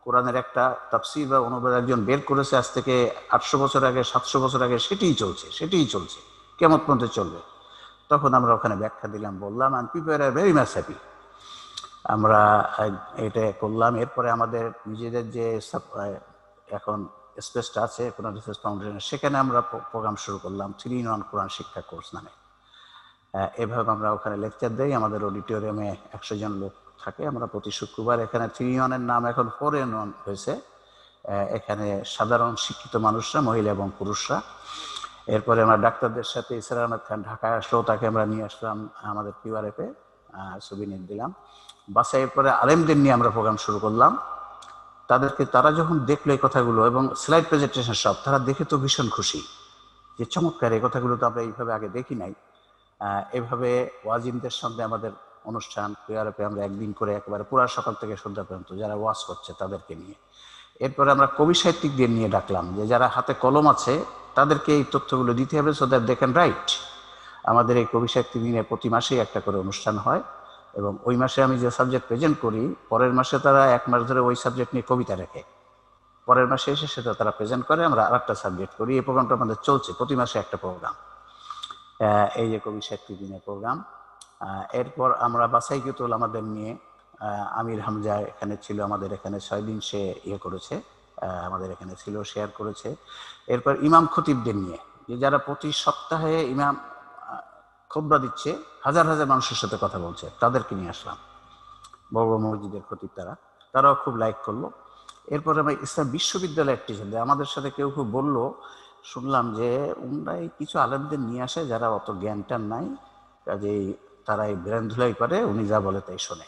কোরআনের একটা তাফসীর বা অনুবাদ একজন বের করেছে আজ থেকে 800 বছর আগে, 700 বছর আগে, সেটাই চলছে, কিয়ামত পর্যন্ত চলবে। তখন আমরা ওখানে ব্যাখ্যা দিলাম, বললাম, and people are very much happy. আমরা এটা করলাম। এরপরে আমাদের নিজেদের যে এখন স্পেসটা আছে কোরআন রিসার্চ ফাউন্ডেশন, সেখানে আমরা প্রোগ্রাম শুরু করলাম 3-in-1 কোরআন শিক্ষা কোর্স নামে। এভাবে আমরা ওখানে লেকচার দেই। আমাদের অডিটোরিয়ামে 100 জন লোক থাকে। আমরা প্রতি শুক্রবার এখানে 3-in-1-এর নাম এখন 4-in-1 হয়েছে। এখানে সাধারণ শিক্ষিত মানুষরা, মহিলা এবং পুরুষরা। এরপরে আমরা ডাক্তারদের সাথে, ইসরার আহমেদ খান ঢাকায় আসলো, তাকে আমরা নিয়ে আসলাম আমাদের QRF-এ, ছবি নিয়ে দিলাম বাসায়। এরপরে আলেমদের নিয়ে আমরা প্রোগ্রাম শুরু করলাম। তারা যখন দেখলো এই কথাগুলো এবং স্লাইড প্রেজেন্টেশন সব, তারা দেখে তো ভীষণ খুশি যে চমৎকার, এই কথাগুলো তো আমরা এইভাবে আগে দেখি নাই। এভাবে ওয়াজিনদের সঙ্গে আমাদের অনুষ্ঠান QRF-এ আমরা একদিন করে একেবারে পুরা সকাল থেকে সন্ধ্যা পর্যন্ত যারা ওয়াজ করছে তাদেরকে নিয়ে। এরপরে আমরা কবি সাহিত্যিকদের নিয়ে ডাকলাম, যে যারা হাতে কলম আছে তাদেরকে এই তথ্যগুলো দিতে হবে, so that they can write. আমাদের এই কবি সাহিত্যিক নিয়ে প্রতি মাসেই একটা করে অনুষ্ঠান হয়, এবং ওই মাসে আমি যে সাবজেক্ট প্রেজেন্ট করি, পরের মাসে তারা 1 মাস ধরে ওই সাবজেক্ট নিয়ে কবিতা রেখে, পরের মাসে এসে সেটা তারা প্রেজেন্ট করে, আমরা আরেকটা সাবজেক্ট করি। এই প্রোগ্রামটা আমাদের চলছে, প্রতি মাসে একটা প্রোগ্রাম, এই যে কবি সাহিত্যিক দিনের প্রোগ্রাম। এরপর আমরা বাসাইকুতুল আমাদের নিয়ে, আমির হামজা এখানে ছিল আমাদের এখানে, 6 দিন সে করেছে, আমাদের এখানে ছিল, শেয়ার করেছে। এরপর ইমাম খতিবদের নিয়ে, যে যারা প্রতি সপ্তাহে ইমাম খুতবা দিচ্ছে, হাজার হাজার মানুষের সাথে কথা বলছে, তাদেরকে নিয়ে আসলাম। বড় মসজিদের খতিব তারাও খুব লাইক করলো। এরপরে আমরা ইসলাম বিশ্ববিদ্যালয়ের টিচার, আমাদের সাথে কেউ কেউ বললো, শুনলাম যে ওনারাই কিছু আলেমদের নিয়ে আসে যারা অত জ্ঞানটান নাই, কাজেই তারা এই ব্রেন ধুলাই করে, উনি যা বলে তাই শোনে।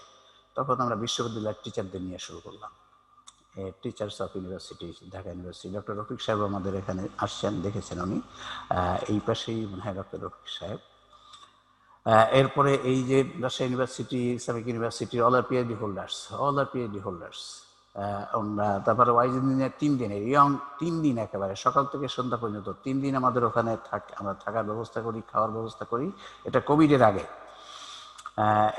তখন আমরা বিশ্ববিদ্যালয়ের টিচারদের নিয়ে শুরু করলাম, teachers of university, Dhaka university. Doctor Rafiq সাহেব আমাদের এখানে আসছেন, দেখেছেন উনি, এই পাশেই মনে হয় ডক্টর রফিক সাহেব। এরপরে এই যে রাজশাহী ইউনিভার্সিটি, ইসলামিক ইউনিভার্সিটির অল আর PhD হোল্ডার্স। তারপরে ওয়াইজিনের 3 দিনের ইয়ং, 3 দিন একেবারে সকাল থেকে সন্ধ্যা পর্যন্ত 3 দিন আমাদের ওখানে আমরা থাকার ব্যবস্থা করি, খাওয়ার ব্যবস্থা করি। এটা কোভিডের আগে।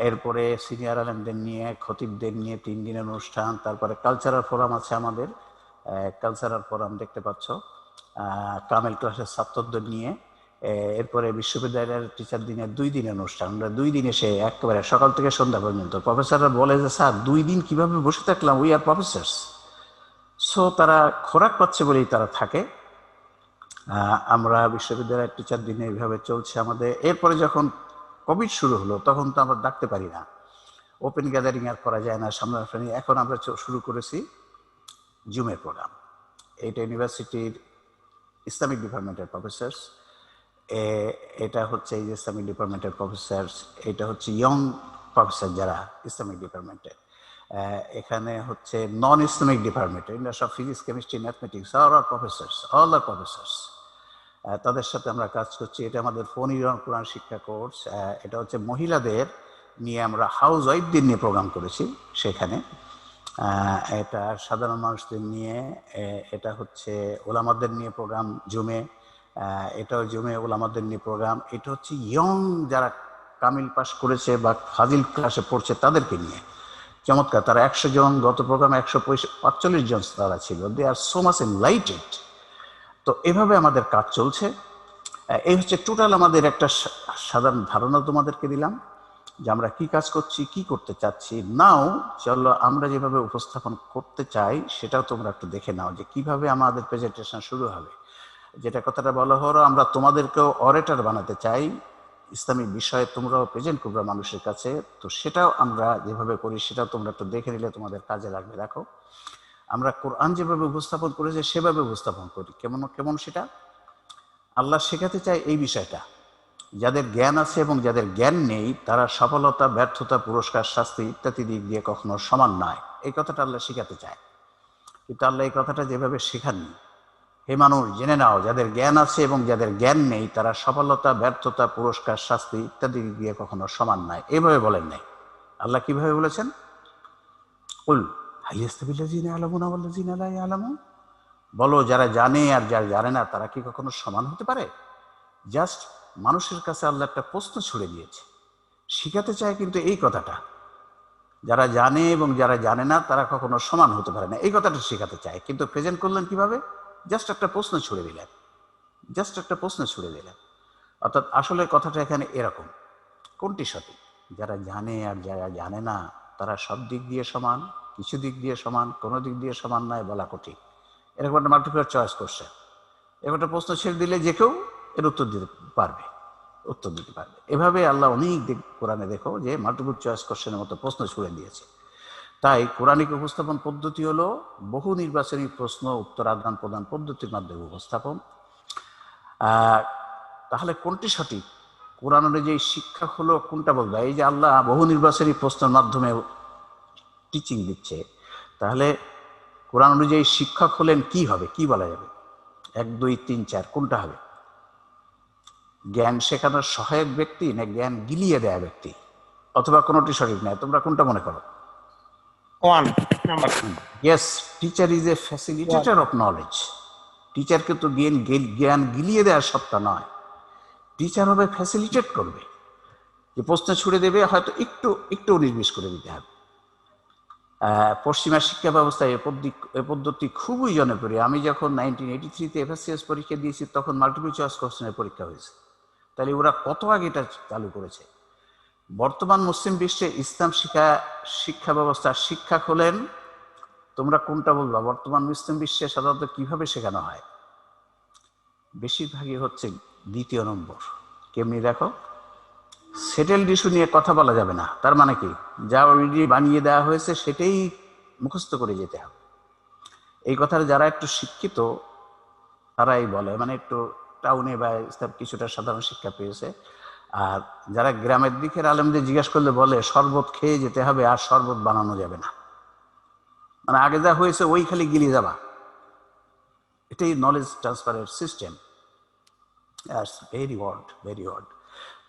এরপরে সিনিয়র আলেমদের নিয়ে, খতিবদের নিয়ে 3 দিনের অনুষ্ঠান। তারপরে কালচারাল ফোরাম আছে আমাদের, কালচারাল ফোরাম দেখতে পাচ্ছ, কামেল ক্লাসের ছাত্রদের নিয়ে। এরপরে বিশ্ববিদ্যালয়ের টিচার দিনের 2 দিনের অনুষ্ঠান। আমরা 2 দিন এসে একেবারে সকাল থেকে সন্ধ্যা পর্যন্ত, প্রফেসররা বলে যে স্যার 2 দিন কিভাবে বসে থাকলাম, উই আর প্রফেসরস। সো তারা খোরাক পাচ্ছে বলেই তারা থাকে। আমরা বিশ্ববিদ্যালয়ের টিচার দিনে এইভাবে চলছে আমাদের। এরপরে যখন কোভিড শুরু হলো, তখন তো আমরা ডাকতে পারি না, ওপেন গ্যাদারিং আর করা যায় না, সামনাসামনি। এখন আমরা শুরু করেছি জুমের প্রোগ্রাম। এটা ইউনিভার্সিটির ইসলামিক ডিপার্টমেন্টের প্রফেসরস, এটা হচ্ছে এই ইসলামিক ডিপার্টমেন্টের প্রফেসরস, এটা হচ্ছে ইয়ং প্রফেসর যারা ইসলামিক ডিপার্টমেন্টের, এখানে হচ্ছে নন ইসলামিক ডিপার্টমেন্টের, ইন্ডিয়া সব ফিজিক্স, কেমিস্ট্রি, ম্যাথমেটিক্স, অল আর প্রফেসরস, তাদের সাথে আমরা কাজ করছি। এটা আমাদের ফোন কোরআন শিক্ষা কোর্স। এটা হচ্ছে মহিলাদের নিয়ে, আমরা হাউস ওয়াইফদের নিয়ে প্রোগ্রাম করেছি সেখানে। এটা সাধারণ মানুষদের নিয়ে, এটা হচ্ছে ওলামাদের নিয়ে প্রোগ্রাম জুমে, এটাও জুমে ওলামাদের নিয়ে প্রোগ্রাম। এটা হচ্ছে ইয়ং যারা কামিল পাস করেছে বা ফাজিল ক্লাসে পড়ছে তাদেরকে নিয়ে, চমৎকার। তারা 100 জন, গত প্রোগ্রামে 145 জন তারা ছিল। দে আর সো মাচ এনলাইটেড। তো এভাবে আমাদের কাজ চলছে। এই হচ্ছে টোটাল আমাদের একটা সাধারণ ধারণা তোমাদেরকে দিলাম যে আমরা কি কাজ করছি, কি করতে চাচ্ছি। নাও চলো আমরা যেভাবে উপস্থাপন করতে চাই সেটাও তোমরা একটু দেখে নাও যে কিভাবে আমাদের প্রেজেন্টেশন শুরু হবে। যেটা কথাটা বলা হলো, আমরা তোমাদেরকেও অরেটর বানাতে চাই, ইসলামিক বিষয়ে তোমরাও প্রেজেন্ট করবে মানুষের কাছে। তো সেটাও আমরা যেভাবে করি সেটাও তোমরা একটু দেখে নিলে তোমাদের কাজে লাগবে। দেখো, আমরা কোরআন যেভাবে উপস্থাপন করেছি সেভাবে উপস্থাপন করি। কেমন সেটা আল্লাহ শেখাতে চায় এই বিষয়টা। যাদের জ্ঞান আছে এবং যাদের জ্ঞান নেই তারা সফলতা, ব্যর্থতা, পুরস্কার, শাস্তি ইত্যাদি দিক দিয়ে কখনো সমান নয়, এই কথাটা আল্লাহ শেখাতে চায়। কিন্তু আল্লাহ এই কথাটা যেভাবে শেখাননি, হে মানুষ জেনে নাও যাদের জ্ঞান আছে এবং যাদের জ্ঞান নেই তারা সফলতা, ব্যর্থতা, পুরস্কার, শাস্তি ইত্যাদি দিক দিয়ে কখনো সমান নয়, এইভাবে বলেন নাই। আল্লাহ কিভাবে বলেছেন? কুল হাল ইয়াস্তাবিল্লাযিনা ইয়ালামুনা ওয়াল্লাযিনা লা ইয়ালামুন, বলো যারা জানে আর যারা জানে না তারা কি কখনো সমান হতে পারে? জাস্ট মানুষের কাছে আল্লাহ একটা প্রশ্ন ছুড়ে দিয়েছে, শিখাতে চায় কিন্তু এই কথাটা, যারা জানে এবং যারা জানে না তারা কখনো সমান হতে পারে না, এই কথাটা শেখাতে চায়। কিন্তু প্রেজেন্ট করলেন কিভাবে? জাস্ট একটা প্রশ্ন ছুড়ে দিলেন। অর্থাৎ আসলে কথাটা এখানে এরকম, কোনটি সঠিক? যারা জানে আর যারা জানে না তারা সব দিক দিয়ে সমান, কিছু দিক দিয়ে সমান, কোনো দিক দিয়ে সমান নয়, বলা কঠিন। এরকম একটা মাল্টিপল চয়েস কোশ্চেন, এরকম একটা প্রশ্ন ছেড়ে দিলে যে কেউ এর উত্তর দিতে পারবে। এভাবে আল্লাহ অনেক দিক কোরআনে দেখো যে মাল্টিপল চয়েস কোশ্চেনের মতো প্রশ্ন ছুড়ে দিয়েছে। তাই কোরআনিক উপস্থাপন পদ্ধতি হলো বহু নির্বাচনী প্রশ্ন উত্তর আদান প্রদান পদ্ধতির মাধ্যমে উপস্থাপন। তাহলে কোনটি সঠিক? কোরআন অনুযায়ী শিক্ষা হলো কোনটা বলবে? এই যে আল্লাহ বহু নির্বাচনী প্রশ্নের মাধ্যমে টিচিং দিচ্ছে, তাহলে কোরআন অনুযায়ী শিক্ষক হলেন কি হবে, কি বলা যাবে? 1, 2, 3, 4 কোনটা হবে? জ্ঞান শেখানোর সহায়ক ব্যক্তি না জ্ঞান গিলিয়ে দেয়া ব্যক্তি? অথবা কোনোটি সঠিক নয়, তোমরা কোনটা মনে করো? 1 number. Yes, teacher is a facilitator of knowledge. Teacher কিন্তু জ্ঞান গিলিয়ে দেওয়ার সত্তা নয়, টিচার হবে ফ্যাসিলিটেট করবে। যে প্রশ্ন ছুড়ে দেবে হয়তো একটু 19-20 করে দিতে হবে। পশ্চিমা শিক্ষা ব্যবস্থায় এ পদ্ধতি খুবই জনপ্রিয়। আমি যখন 1983-তে FSCS পরীক্ষা দিয়েছি তখন মাল্টিপল চয়েস কোশ্চেনের পরীক্ষা হয়েছে। তাহলে ওরা কত আগে এটা চালু করেছে। বর্তমান মুসলিম বিশ্বে ইসলাম শিক্ষা ব্যবস্থার শিক্ষক হলেন, তোমরা কোনটা বলবা? বর্তমান মুসলিম বিশ্বে সাধারণত কিভাবে শেখানো হয়? বেশিরভাগই হচ্ছে 2য় নম্বর। কেমনি দেখো, সেটেলড ইস্যু নিয়ে কথা বলা যাবে না। তার মানে কি, যা অলরেডি বানিয়ে দেওয়া হয়েছে সেটাই মুখস্থ করে যেতে হবে। এই কথাটা যারা একটু শিক্ষিত তারাই বলে, মানে একটু টাউনে বা কিছুটা সাধারণ শিক্ষা পেয়েছে। আর যারা গ্রামের দিকের আলেমদের জিজ্ঞাসা করলে বলে শরবত খেয়ে যেতে হবে, আর শরবত বানানো যাবে না। মানে আগে যা হয়েছে ওই খালি গিলিয়ে যাবা, এটাই নলেজ ট্রান্সফারের সিস্টেম। Very word.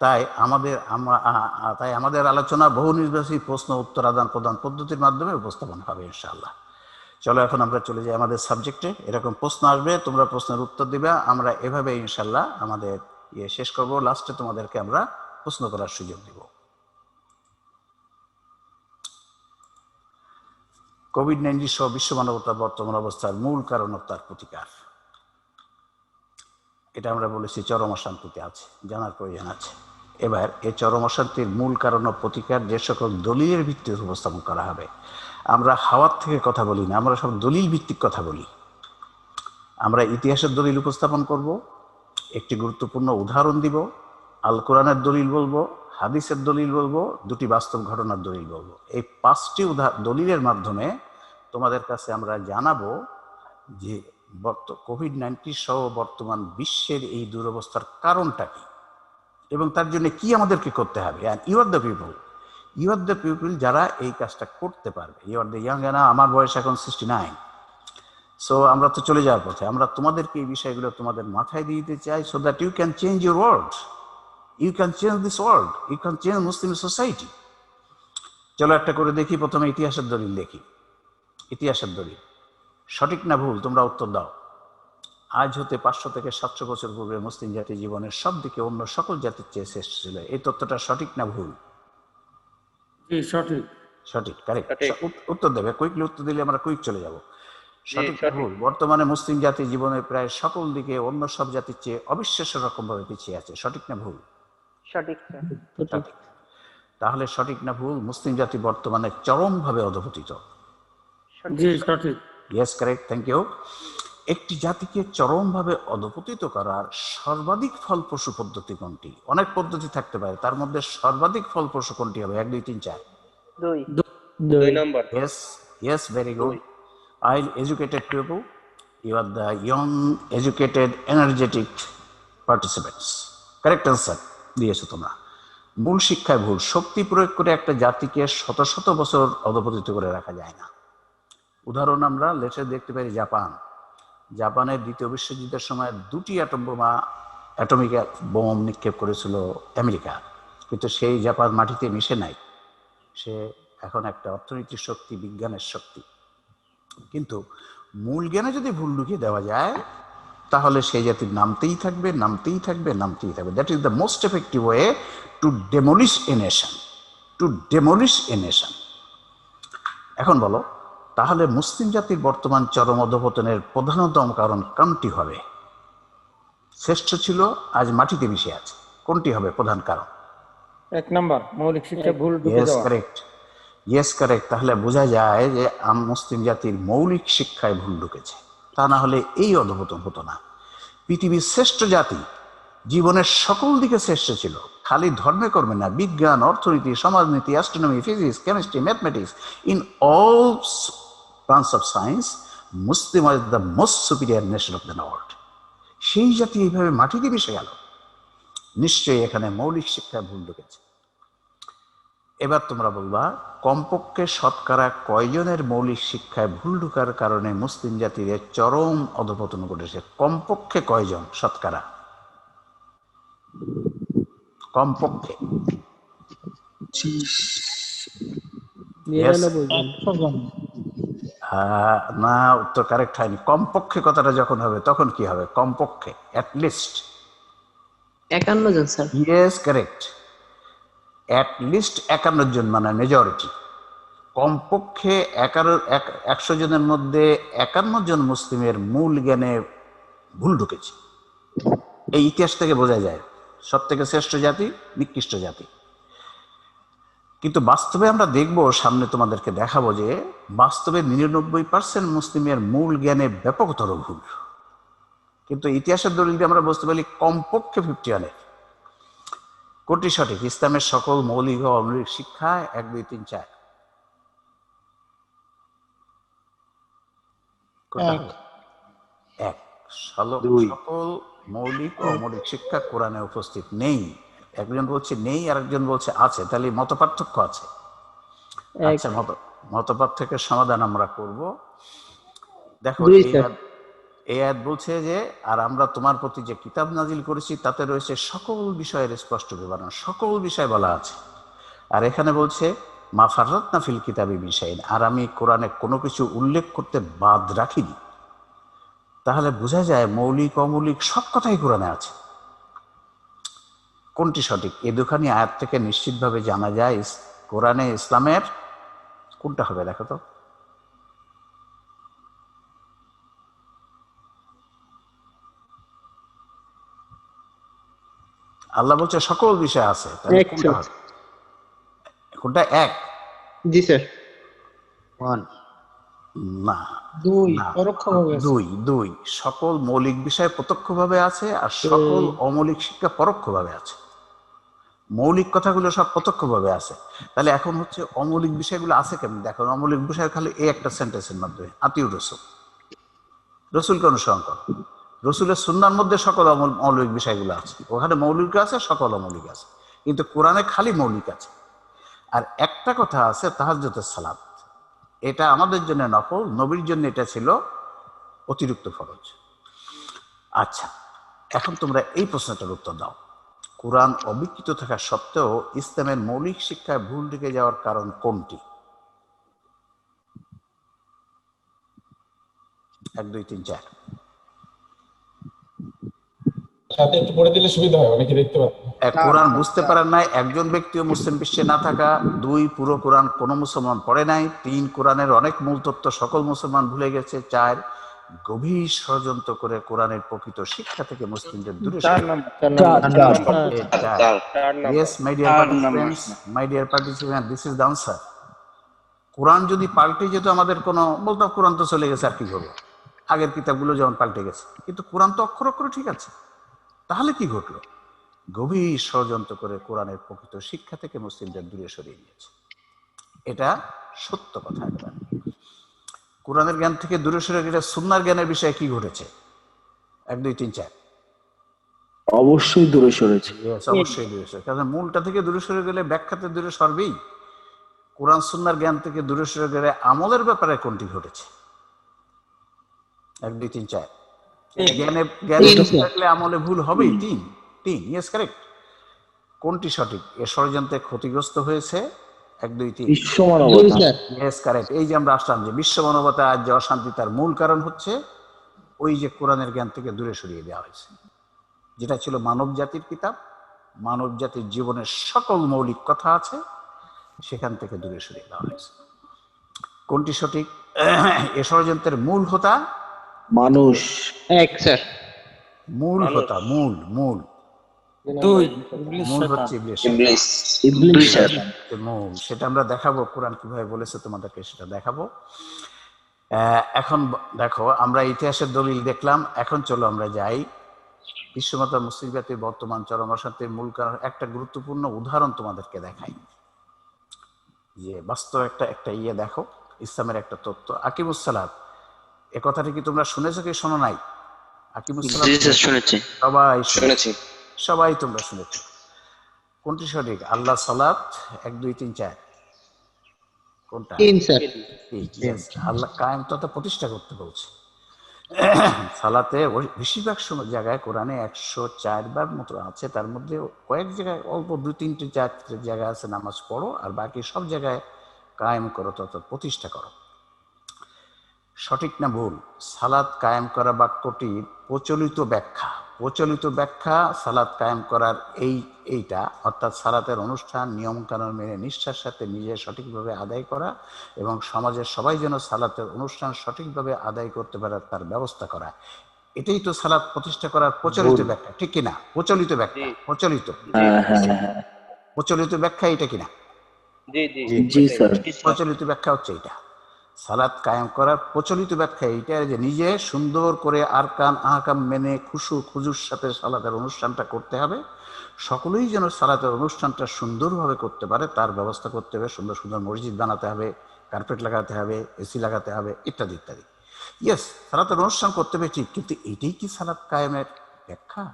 তাই আমাদের আলোচনা বহু নির্বাচনী প্রশ্ন উত্তর আদান প্রদান পদ্ধতির মাধ্যমে উপস্থাপন হবে ইনশাআল্লাহ। চলো এখন আমরা চলে যাই আমাদের সাবজেক্টে। এরকম প্রশ্ন আসবে, তোমরা প্রশ্নের উত্তর দিবা, আমরা এভাবে ইনশাআল্লাহ আমাদের শেষ করব। লাস্টে তোমাদেরকে আমরা প্রশ্ন করার সুযোগ দিব। কোভিড-19 সহ বিশ্ব মানবতার বর্তমান অবস্থার মূল কারণ ও তার প্রতিকার, এটা আমরা বলেছি চরম অশান্তিতে আছে, জানার প্রয়োজন আছে। এবার এই চরম অশান্তির মূল কারণ ও প্রতিকার যে সকল দলিলের ভিত্তিতে উপস্থাপন করা হবে। আমরা হাওয়ার থেকে কথা বলি না, আমরা সব দলিল ভিত্তিক কথা বলি। আমরা ইতিহাসের দলিল উপস্থাপন করব, একটি গুরুত্বপূর্ণ উদাহরণ দিব, আল কোরআনের দলিল বলবো, হাদিসের দলিল বলবো, 2টি বাস্তব ঘটনার দলিল বলবো। এই 5টি দলিলের মাধ্যমে তোমাদের কাছে আমরা জানাবো যে কোভিড-19 সহ বর্তমান বিশ্বের এই দুরবস্থার কারণটা কি এবং তার জন্য কি আমাদেরকে করতে হবে। And you are the people যারা এই কাজটা করতে পারবে। You are the young. আমার বয়স এখন 69। সো আমরা তো চলে যাওয়ার পথে। আমরা তোমাদেরকে এই বিষয়গুলো তোমাদের মাথায় দিয়ে দিতে চাই, so that you can change your world, you can change this world, you can change Muslim society. চলো একটা করে দেখি। প্রথমে ইতিহাসের দলিল দেখি। ইতিহাসের দলিল সঠিক না ভুল তোমরা উত্তর দাও। আজ হতে 500 থেকে 700 বছর পূর্বে মুসলিম জাতি জীবনের সব দিকে অন্য সকল জাতির চেয়ে শ্রেষ্ঠ ছিল। এই তথ্যটা সঠিক না ভুল? জি সঠিক। সঠিক, কারেক্ট। উত্তর দেবে, কুইকলি উত্তর দিলে আমরা কুইক চলে যাব। সঠিক না ভুল? বর্তমানে মুসলিম জাতি জীবনের প্রায় সকল দিকে অন্য সব জাতির চেয়ে অবিশ্বাস্য রকম ভাবে পিছিয়ে আছে। সঠিক না ভুল? সঠিক স্যার। সঠিক। তাহলে সঠিক না ভুল? মুসলিম জাতি বর্তমানে চরমভাবে অধঃপতিত। জি সঠিক। Yes, correct, thank you. একটি জাতিকে চরমভাবে অধঃপতিত করার সর্বাধিক ফলপ্রসূ পদ্ধতি কোনটি? অনেক পদ্ধতি থাকতে পারে, তার মধ্যে সর্বাধিক ফলপ্রসূ কোনটি হবে? 1 2 3 4। 2 2 Yes, yes, very good. I'll educated people. You are the young, educated, energetic participants. Correct answer দিয়েছো তোমরা। মূল শিক্ষায় ভুল। শক্তি প্রয়োগ করে একটা জাতিকে শত শত বছর অধঃপতিত করে রাখা যায় না। উদাহরণ আমরা লেটে দেখতে পারি জাপানের দ্বিতীয় বিশ্বযুদ্ধের সময় 2টি অ্যাটমিক বোম নিক্ষেপ করেছিল আমেরিকা, কিন্তু সেই জাপান মাটিতে মিশে নাই। সে এখন একটা অর্থনৈতিক শক্তি, বিজ্ঞানের শক্তি। কিন্তু মূল জ্ঞানে যদি ভুল ঢুকিয়ে দেওয়া যায় তাহলে সেই জাতির নামতেই থাকবে। That is the most effective way to demolish a nation. এখন বলো, তাহলে মুসলিম জাতির বর্তমান চরম অধঃপতনের প্রধানতম কারণ কোনটি হবে? শ্রেষ্ঠ ছিল, আজ মাটিতে মিশে আছে। কোনটি হবে প্রধান কারণ? 1 নাম্বার মৌলিক শিক্ষা ভুল ঢুকে ইয়েস, যাওয়া। কারেক্ট। Yes, correct. তাহলে বোঝা যায় যে মুসলিম জাতির মৌলিক শিক্ষায় ভুল ঢুকেছে, তা না হলে এই অধঃপতন হতো না। পৃথিবীর শ্রেষ্ঠ জাতি, জীবনের সকল দিকে শ্রেষ্ঠ ছিল, খালি ধর্মে কর্মে না, বিজ্ঞান, অর্থনীতি, সমাজনীতি, astronomy, physics, chemistry, mathematics, in all branch of science Muslim was the most superior nation of the world. সেই জাতি এইভাবে মাটিতে মিশে গেল, নিশ্চয়ই এখানে মৌলিক শিক্ষায় ভুল ঢুকেছে। এবার তোমরা বলবা, কমপক্ষে শতকরা কয়জনের মৌলিক শিক্ষায় ভুল ঢোকার কারণে মুসলিম জাতির চরম অধঃপতন ঘটেছে? কমপক্ষে কয়জন শতকরা? কমপক্ষে 99 জন। না, উত্তর কারেক্ট হয়নি। কমপক্ষে কথাটা যখন হবে তখন কি হবে? কমপক্ষে, অ্যাটলিস্ট। 51 জন স্যার। Yes, correct. অ্যাটলিস্ট 51 জন মানে মেজরিটি। কমপক্ষে 100 জনের মধ্যে 51 জন মুসলিমের মূল জ্ঞানে ভুল ঢুকেছে। এই ইতিহাস থেকে বোঝা যায় সব থেকে শ্রেষ্ঠ জাতি, নিকৃষ্ট জাতি। কিন্তু বাস্তবে আমরা দেখব, সামনে তোমাদেরকে দেখাবো যে বাস্তবে 99% মুসলিমের মূল জ্ঞানে ব্যাপকতর ভুল। কিন্তু ইতিহাসের দলিল দিয়ে আমরা বুঝতে পারি কমপক্ষে 51। কোনটি সঠিক? ইসলামের সকল মৌলিক ও অমৌলিক শিক্ষা 1 2 3 4। এক। সকল মৌলিক ও অমৌলিক শিক্ষা কোরআনে উপস্থিত নেই। একজন বলছে নেই, আরেকজন বলছে আছে। তাহলে মত পার্থক্য আছে। আচ্ছা, মত পার্থক্যের সমাধান আমরা করব। দেখো, এই আয়াত বলছে যে, আর আমরা তোমার প্রতি যে কিতাব নাজিল করেছি তাতে রয়েছে সকল বিষয়ের স্পষ্ট বিবরণ। সকল বিষয় বলা আছে। আর এখানে বলছে মা ফাররাতনা ফিল কিতাবি মিন শাইইন, আর আমি কোরআনে কোনো কিছু উল্লেখ করতে বাদ রাখিনি। তাহলে বোঝা যায় মৌলিক অমৌলিক সব কথাই কোরআনে আছে। কোনটি সঠিক? এই দুখানি আয়াত থেকে নিশ্চিতভাবে জানা যায় কোরআনে ইসলামের কোনটা হবে। দেখো তো, আল্লাহ বলছে সকল বিষয় আছে, তাহলে কোনটা হবে? কোনটা? 1? জি স্যার। 1 না, 2 পরোক্ষভাবে আছে। 2 সকল মৌলিক বিষয় প্রত্যক্ষভাবে আছে, আর সকল অমৌলিক শিক্ষা পরোক্ষভাবে আছে। মৌলিক কথাগুলো সব প্রত্যক্ষভাবে আছে। তাহলে এখন হচ্ছে অমৌলিক বিষয়গুলো আছে কেমন দেখো। অমৌলিক বিষয় খালি এই একটা সেন্টেন্সের মাধ্যমে, আতিউর রসুল, রসুলকে অনুসরণ করো। রসুলের সুন্নার মধ্যে সকল মৌলিক বিষয়গুলো আছে, ওখানে মৌলিক আছে, সকল অমৌলিক আছে, কিন্তু কোরআনে খালি মৌলিক আছে। আর একটা কথা আছে তাহাজ্জুদের সালাত, এটা আমাদের জন্য নফল, নবীর জন্য এটা ছিল অতিরিক্ত ফরজ। আচ্ছা, এখন তোমরা এই প্রশ্নটার উত্তর দাও। কোরআন অবিকৃত থাকা সত্ত্বেও ইসলামের মৌলিক শিক্ষায় ভুল ঢুকে যাওয়ার কারণ কোনটি? 1 2 3 4। সাথে একটু পড়ে দিলে সুবিধা হয়, অনেকে দেখতে পাবে। কোরআন বুঝতে পারেন নাই, একজন ব্যক্তিও মুসলিম বিশ্বে না থাকা। 2 পুরো কোরআন কোনো মুসলমান পড়ে নাই। 3 কোরআনের অনেক মূল তত্ত্ব সকল মুসলমান ভুলে গেছে। 4 গভীর ষড়যন্ত্র করে কোরআনের প্রকৃত শিক্ষা থেকে মুসলিমদের দূরে চার সরিয়ে number Yes, my dear participants, my dear participants, this is the answer. কোরআন যদি পাল্টে যেত, আমাদের কোনো বলতাম কোরআন তো চলে গেছে, আর কি হবে, আগের কিতাবগুলো যেমন পাল্টে গেছে, কিন্তু কোরআন তো অক্ষর অক্ষর ঠিক আছে। তাহলে কি ঘটলো? গভীর ষড়যন্ত্র করে কোরআনের প্রকৃত শিক্ষা থেকে মুসলিমদের দূরে সরিয়ে নিয়েছে। এটা সত্য কথা। একবার কোরআনের জ্ঞান থেকে দূরে সরে গেলে সুন্নাহর জ্ঞানের বিষয়ে কি ঘটেছে? 1 2 3 4। অবশ্যই দূরে সরেছে। অবশ্যই দূরে সরে, কারণ মূলটা থেকে দূরে সরে গেলে ব্যাখ্যাতে দূরে সরবেই। কোরআন সুন্নাহর জ্ঞান থেকে দূরে সরে গেলে আমলের ব্যাপারে কোনটি ঘটেছে? 1 2 3 4। জ্ঞানে থাকলে আমলে ভুল হবেই। 3 ইয়েস কারেক্ট। কোনটি সঠিক? এ ষড়যন্ত্রে ক্ষতিগ্রস্ত হয়েছে 1 2 3 বিশ্ব মানবতা। Yes correct. এই যে আমরা আসলাম যে বিশ্ব মানবতা আজ যে অশান্তি, তার মূল কারণ হচ্ছে ওই যে কোরআনের জ্ঞান থেকে দূরে সরিয়ে দেওয়া হয়েছে, যেটা ছিল মানব জাতির কিতাব, মানব জাতির জীবনের সকল মৌলিক কথা আছে, সেখান থেকে দূরে সরিয়ে দেওয়া হয়েছে। কোনটি সঠিক? এ ষড়যন্ত্রের মূল হোতা মানুষ। এক স্যার। মূল হোতা, মূল হচ্ছে ইবলিস। ইবলিস স্যার। মূল, সেটা আমরা দেখাবো, কোরআন কিভাবে বলেছে তোমাদেরকে সেটা দেখাবো। এখন দেখো, আমরা ইতিহাসের দলিল দেখলাম, এখন চলো আমরা যাই বিশ্বমাতা মুসলিম জাতির বর্তমান চরম অশান্তির মূল কারণ। একটা গুরুত্বপূর্ণ উদাহরণ তোমাদেরকে দেখাই, যে বাস্তব একটা ইয়ে দেখো, ইসলামের একটা তত্ত্ব। আকিমুসসালাত, এ কথাটা কি তোমরা শুনেছো কি শোনো নাই? আকিমুসসালাত সবাই তোমরা শুনেছো। কোনটি সঠিক? আল্লাহ সালাত 1 2 3 4 কোনটা? 3 স্যার। আল্লাহ কায়েম তথা প্রতিষ্ঠা করতে বলছে। সালাতে বেশিরভাগ জায়গায় কোরআনে 104 বার মতো আছে, তার মধ্যে কয়েক জায়গায় অল্প 2 3 4 জায়গা আছে নামাজ পড়ো, আর বাকি সব জায়গায় কায়েম করো তথা প্রতিষ্ঠা করো। সঠিক না ভুল? সালাত কায়েম করা বাক্যটির প্রচলিত ব্যাখ্যা সালাত কায়েম করার এইটা, অর্থাৎ সালাতের অনুষ্ঠান নিয়ম কানুন মেনে নিষ্ঠার সাথে নিজে সঠিকভাবে আদায় করা এবং সমাজের সবাই যেন সালাতের অনুষ্ঠান সঠিকভাবে আদায় করতে পারে তার ব্যবস্থা করা। এটাই তো সালাত প্রতিষ্ঠা করার প্রচলিত ব্যাখ্যা, ঠিক কিনা? প্রচলিত ব্যাখ্যা, প্রচলিত ব্যাখ্যা এটা কিনা? জি স্যার। প্রচলিত ব্যাখ্যা হচ্ছে এটা। সালাত কায়েম করার প্রচলিত ব্যাখ্যা এইটা, যে নিজে সুন্দর করে আরকান আহকাম মেনে খুজুর সাথে সালাতের অনুষ্ঠানটা করতে হবে, সকলেই যেন সালাতের অনুষ্ঠানটা সুন্দরভাবে করতে পারে তার ব্যবস্থা করতে হবে। সুন্দর সুন্দর মসজিদ বানাতে হবে, কার্পেট লাগাতে হবে, এসি লাগাতে হবে, ইত্যাদি ইত্যাদি। ইয়েস, সালাতের অনুষ্ঠান করতে হবে ঠিক, কিন্তু এটাই কি সালাত কায়েমের ব্যাখ্যা?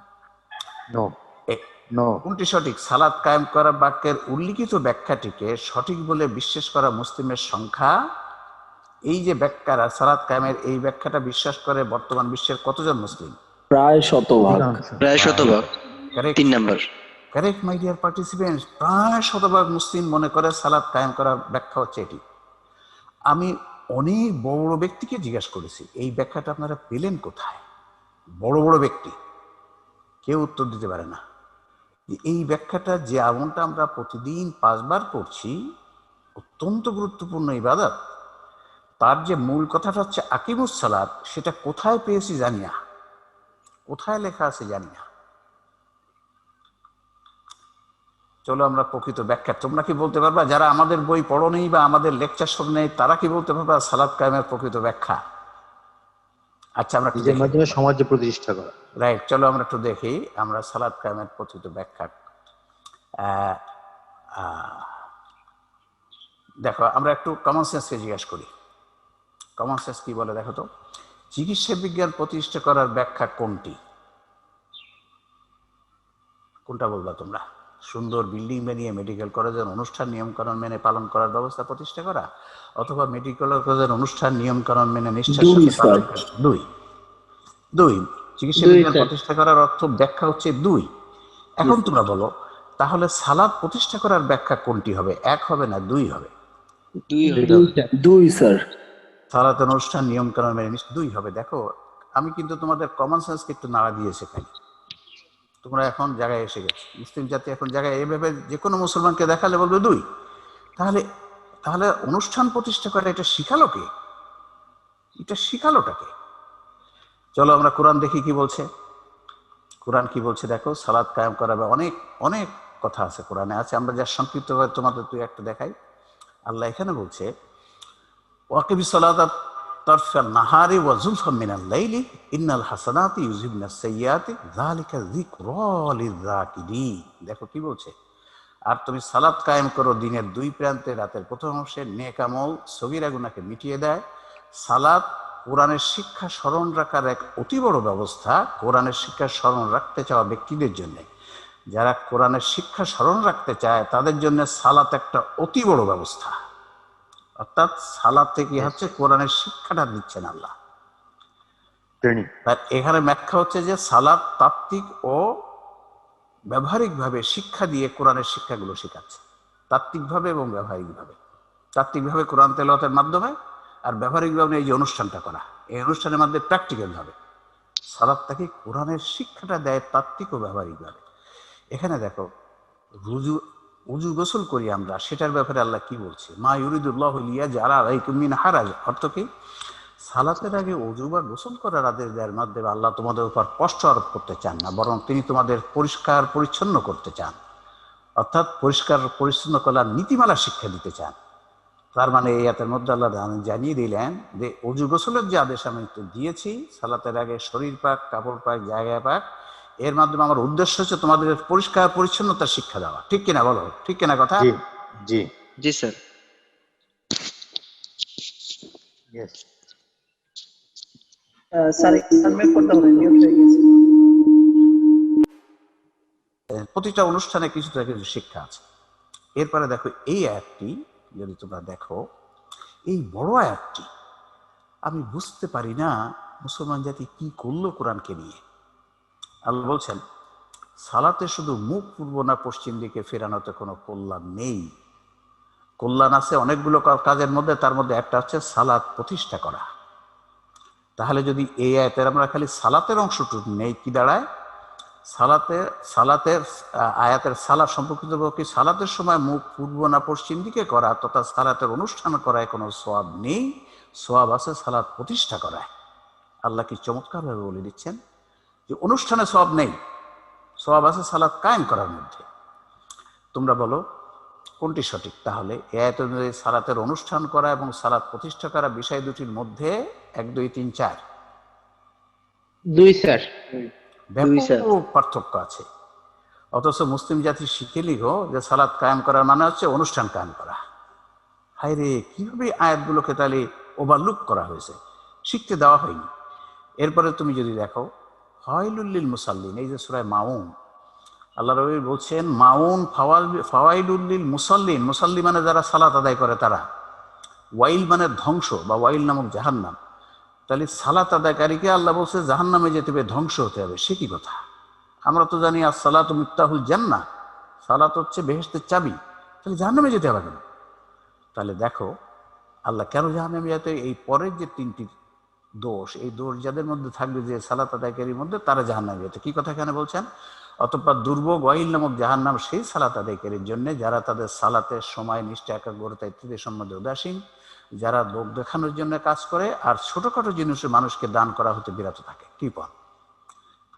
কোনটি সঠিক? সালাত কায়েম করা বাক্যের উল্লিখিত ব্যাখ্যাটিকে সঠিক বলে বিশ্বাস করা মুসলিমের সংখ্যা, এই যে ব্যাখ্যারা সালাত কায়েমের এই ব্যাখ্যাটা বিশ্বাস করে বর্তমান বিশ্বের কতজন মুসলিম? প্রায় শতভাগ। কারেক্ট মাই ডিয়ার পার্টিসিপেন্টস, প্রায় শতভাগ মুসলিম মনে করে সালাত কায়েম করার ব্যাখ্যা হচ্ছে এটি। আমি অনেক বড় বড় ব্যক্তিকে জিজ্ঞাসা করেছি এই ব্যাখ্যাটা আপনারা পেলেন কোথায়? বড় বড় ব্যক্তি কেউ উত্তর দিতে পারে না। এই ব্যাখ্যাটা যে আমলটা আমরা প্রতিদিন 5 বার করছি, অত্যন্ত গুরুত্বপূর্ণ ইবাদত, তার যে মূল কথাটা হচ্ছে আকিমুস সালাত, সেটা কোথায় পেয়েছি জানি না, কোথায় লেখা আছে জানি না। চলো আমরা প্রকৃত ব্যাখ্যা, তোমরা কি বলতে পারবা যারা আমাদের বই পড়ো নেই বা আমাদের লেকচার শোনো নেই, তারা কি বলতে পারবা সালাত কায়েমের প্রকৃত ব্যাখ্যা? আচ্ছা, আমরা নিজের মাধ্যমে সমাজে প্রতিষ্ঠা করা। রাইট, চলো আমরা একটু দেখি আমরা সালাত কায়েমের প্রকৃত ব্যাখ্যা। আহ, আহ, দেখো আমরা একটু কমন সেন্সকে জিজ্ঞাসা করি। কমন সেন্স কি বলে দেখো তো, চিকিৎসা বিজ্ঞান প্রতিষ্ঠা করার ব্যাখ্যা কোনটি? কোনটা বলবা তোমরা? সুন্দর বিল্ডিং বানিয়ে মেডিকেল কলেজের অনুষ্ঠান নিয়মকানুন মেনে পালন করার ব্যবস্থা প্রতিষ্ঠা করা, অথবা মেডিকেল কলেজের অনুষ্ঠান নিয়মকানুন মেনে নিষ্ঠার দুই, সাথে স্যার। পালন করা? দুই। দুই। চিকিৎসা দুই, বিজ্ঞান স্যার। প্রতিষ্ঠা করার অর্থ ব্যাখ্যা হচ্ছে দুই। এখন তোমরা বলো তাহলে সালাদ প্রতিষ্ঠা করার ব্যাখ্যা কোনটি হবে? এক হবে না দুই হবে? দুই, স্যার। সালাতের অনুষ্ঠান নিয়ম কানুন মেনে দুই হবে। দেখো আমি কিন্তু তোমাদের কমন সেন্সকে একটু নাড়া দিয়ে শেখাই। তোমরা এখন জায়গায় এসে গেছো, মুসলিম জাতি এখন জায়গায় এভাবে যে কোনো মুসলমানকে দেখালে বলবে দুই। তাহলে তাহলে অনুষ্ঠান প্রতিষ্ঠা করে এটা শিখালো কে? এটা শিখালোটাকে? চলো আমরা কোরআন দেখি কি বলছে। কোরআন কি বলছে দেখো, সালাত কায়েম করাবে অনেক অনেক কথা আছে কোরআনে আছে, আমরা যা সংক্ষিপ্ত করে তোমাদের তুই একটা দেখাই। আল্লাহ এখানে বলছে ওয়াকিবিস সালাতা তারফান নাহারি ওয়া যুলফাম মিনাল লাইলি ইন্নাল হাসানাতি ইউযহিবনাস সাইয়্যাতি যালিকা যিকরা লিয-যাকিরিন। দেখো কি বলছে, আর তুমি সালাত কায়েম করো দিনের দুই প্রান্তে, রাতের প্রথম অংশে, নেক আমল সগীরা গুনাহকে মিটিয়ে দেয়। সালাত কোরআনের শিক্ষা স্মরণ রাখার এক অতি বড় ব্যবস্থা। কোরআনের শিক্ষা স্মরণ রাখতে চাওয়া ব্যক্তিদের জন্য, যারা কোরআনের শিক্ষা স্মরণ রাখতে চায় তাদের জন্য সালাত একটা অতি বড় ব্যবস্থা। অর্থাৎ সালাত থেকে হচ্ছে কোরআনের শিক্ষাটা দিচ্ছেন আল্লাহ। তার এখানে ব্যাখ্যা হচ্ছে যে সালাত তাত্ত্বিক ও ব্যবহারিকভাবে শিক্ষা দিয়ে কোরআনের শিক্ষাগুলো শেখাচ্ছে, তাত্ত্বিকভাবে এবং ব্যবহারিকভাবে। তাত্ত্বিকভাবে কোরআন তেলাওয়াতের মাধ্যমে, আর ব্যবহারিকভাবে এই যে অনুষ্ঠানটা করা, এই অনুষ্ঠানের মাধ্যমে প্র্যাকটিক্যালভাবে সালাত তাকে কোরআনের শিক্ষাটা দেয় তাত্ত্বিক ও ব্যবহারিকভাবে। এখানে দেখো উজু গোসল করি আমরা, সেটার ব্যাপারে আল্লাহ কি বলছে, মা ইউরিদুল্লাহু লিয়াজআলা আলাইকুম মিন হারাজ। অর্থ কি, সালাতের আগে উজু বা গোসল করার আদেশ দেওয়ার মাধ্যমে আল্লাহ তোমাদের উপর কষ্ট আরোপ করতে চান না, বরং তিনি তোমাদের পরিষ্কার পরিচ্ছন্ন করতে চান। অর্থাৎ পরিষ্কার পরিচ্ছন্ন করার নীতিমালা শিক্ষা দিতে চান। তার মানে এই আয়াতের মধ্যে আল্লাহ জানিয়ে দিলেন যে উজু গোসলের যে আদেশ আমি দিয়েছি, সালাতের আগে শরীর পাক, কাপড় পাক, জায়গায় পাক, এর মাধ্যমে আমার উদ্দেশ্য হচ্ছে তোমাদের পরিষ্কার পরিচ্ছন্নতার শিক্ষা দেওয়া। ঠিক কিনা বলো? ঠিক কিনা কথা? জি জি স্যার। স্যার সামনে পড়তে হবে, মিউট হয়ে গেছে। প্রতিটা অনুষ্ঠানে কিছু না কিছু শিক্ষা আছে। এরপরে দেখো এই আয়াতটি যদি তোমরা দেখো, এই বড় আয়াতটি আমি বুঝতে পারি না মুসলমান জাতি কি করলো কোরআনকে নিয়ে। আল্লাহ বলছেন সালাতে শুধু মুখ পূর্ব না পশ্চিম দিকে ফেরানোতে কোনো কল্যাণ নেই। কল্যাণ আছে অনেকগুলো কাজের মধ্যে, তার মধ্যে একটা হচ্ছে সালাত প্রতিষ্ঠা করা। তাহলে যদি এই আয়াতের আমরা খালি সালাতের অংশটুকু নেই, কি দাঁড়ায়? সালাতের আয়াতের সালাত সম্পর্কিত কি সালাতের সময় মুখ পূর্ব না পশ্চিম দিকে করা তথা সালাতের অনুষ্ঠান করায় কোনো সওয়াব নেই, সওয়াব আছে সালাত প্রতিষ্ঠা করায়। আল্লাহ কি চমৎকারভাবে বলে দিচ্ছেন যে অনুষ্ঠানে সওয়াব নেই, সওয়াব আছে সালাত কায়েম করার মধ্যে। তোমরা বলো কোনটি সঠিক? তাহলে এই আয়াত অনুযায়ী সালাতের অনুষ্ঠান করা এবং সালাত প্রতিষ্ঠা করা বিষয় দুটির মধ্যে 1 2 3 4 দুই স্যার। ব্যাপক পার্থক্য আছে। অথচ মুসলিম জাতি শিখে লিখো যে সালাত কায়েম করার মানে হচ্ছে অনুষ্ঠান কায়েম করা। হায় রে, কিভাবে আয়াতগুলোকে তাহলে ওভারলুক করা হয়েছে, শিখতে দেওয়া হয়নি। এরপরে তুমি যদি দেখো ফাওয়াইলুল লিল মুসাল্লিন, এই যে সূরা মাউন, আল্লাহ রাব্বি বলছেন মাউন ফাওয়াইলুল লিল মুসাল্লিন, মুসাল্লি মানে যারা সালাত আদায় করে তারা, ওয়াইল মানে ধ্বংস বা ওয়াইল নামক জাহান্নাম। তাহলে সালাত আদায়কারীকে আল্লাহ বলছে জাহান্নামে যেতে হবে, ধ্বংস হতে হবে। সে কি কথা? আমরা তো জানি as-সালাতু মিফতাহুল জান্নাহ, সালাত হচ্ছে বেহেশতের চাবি, তাহলে জাহান্নামে যেতে হবে কেন? তাহলে দেখো আল্লাহ কেন জাহান্নামে যেতে, এই পরের যে 3টি দোষ, এই দোষ যাদের মধ্যে থাকবে যে সালাত আদায়কারীর মধ্যে, তারা জাহান্নামে যেতে। কি কথা এখানে বলছেন? অতঃপর দুর্ভোগ ওয়াইল নামক জাহান্নাম সেই সালাত আদায়কারীর জন্য যারা তাদের সালাতের সময়, নিষ্ঠা, একাগ্রতা ইত্যাদি সম্বন্ধে উদাসীন, যারা লোক দেখানোর জন্য কাজ করে, আর ছোটখাটো জিনিসে মানুষকে দান করা হতে বিরত থাকে। কি পথ?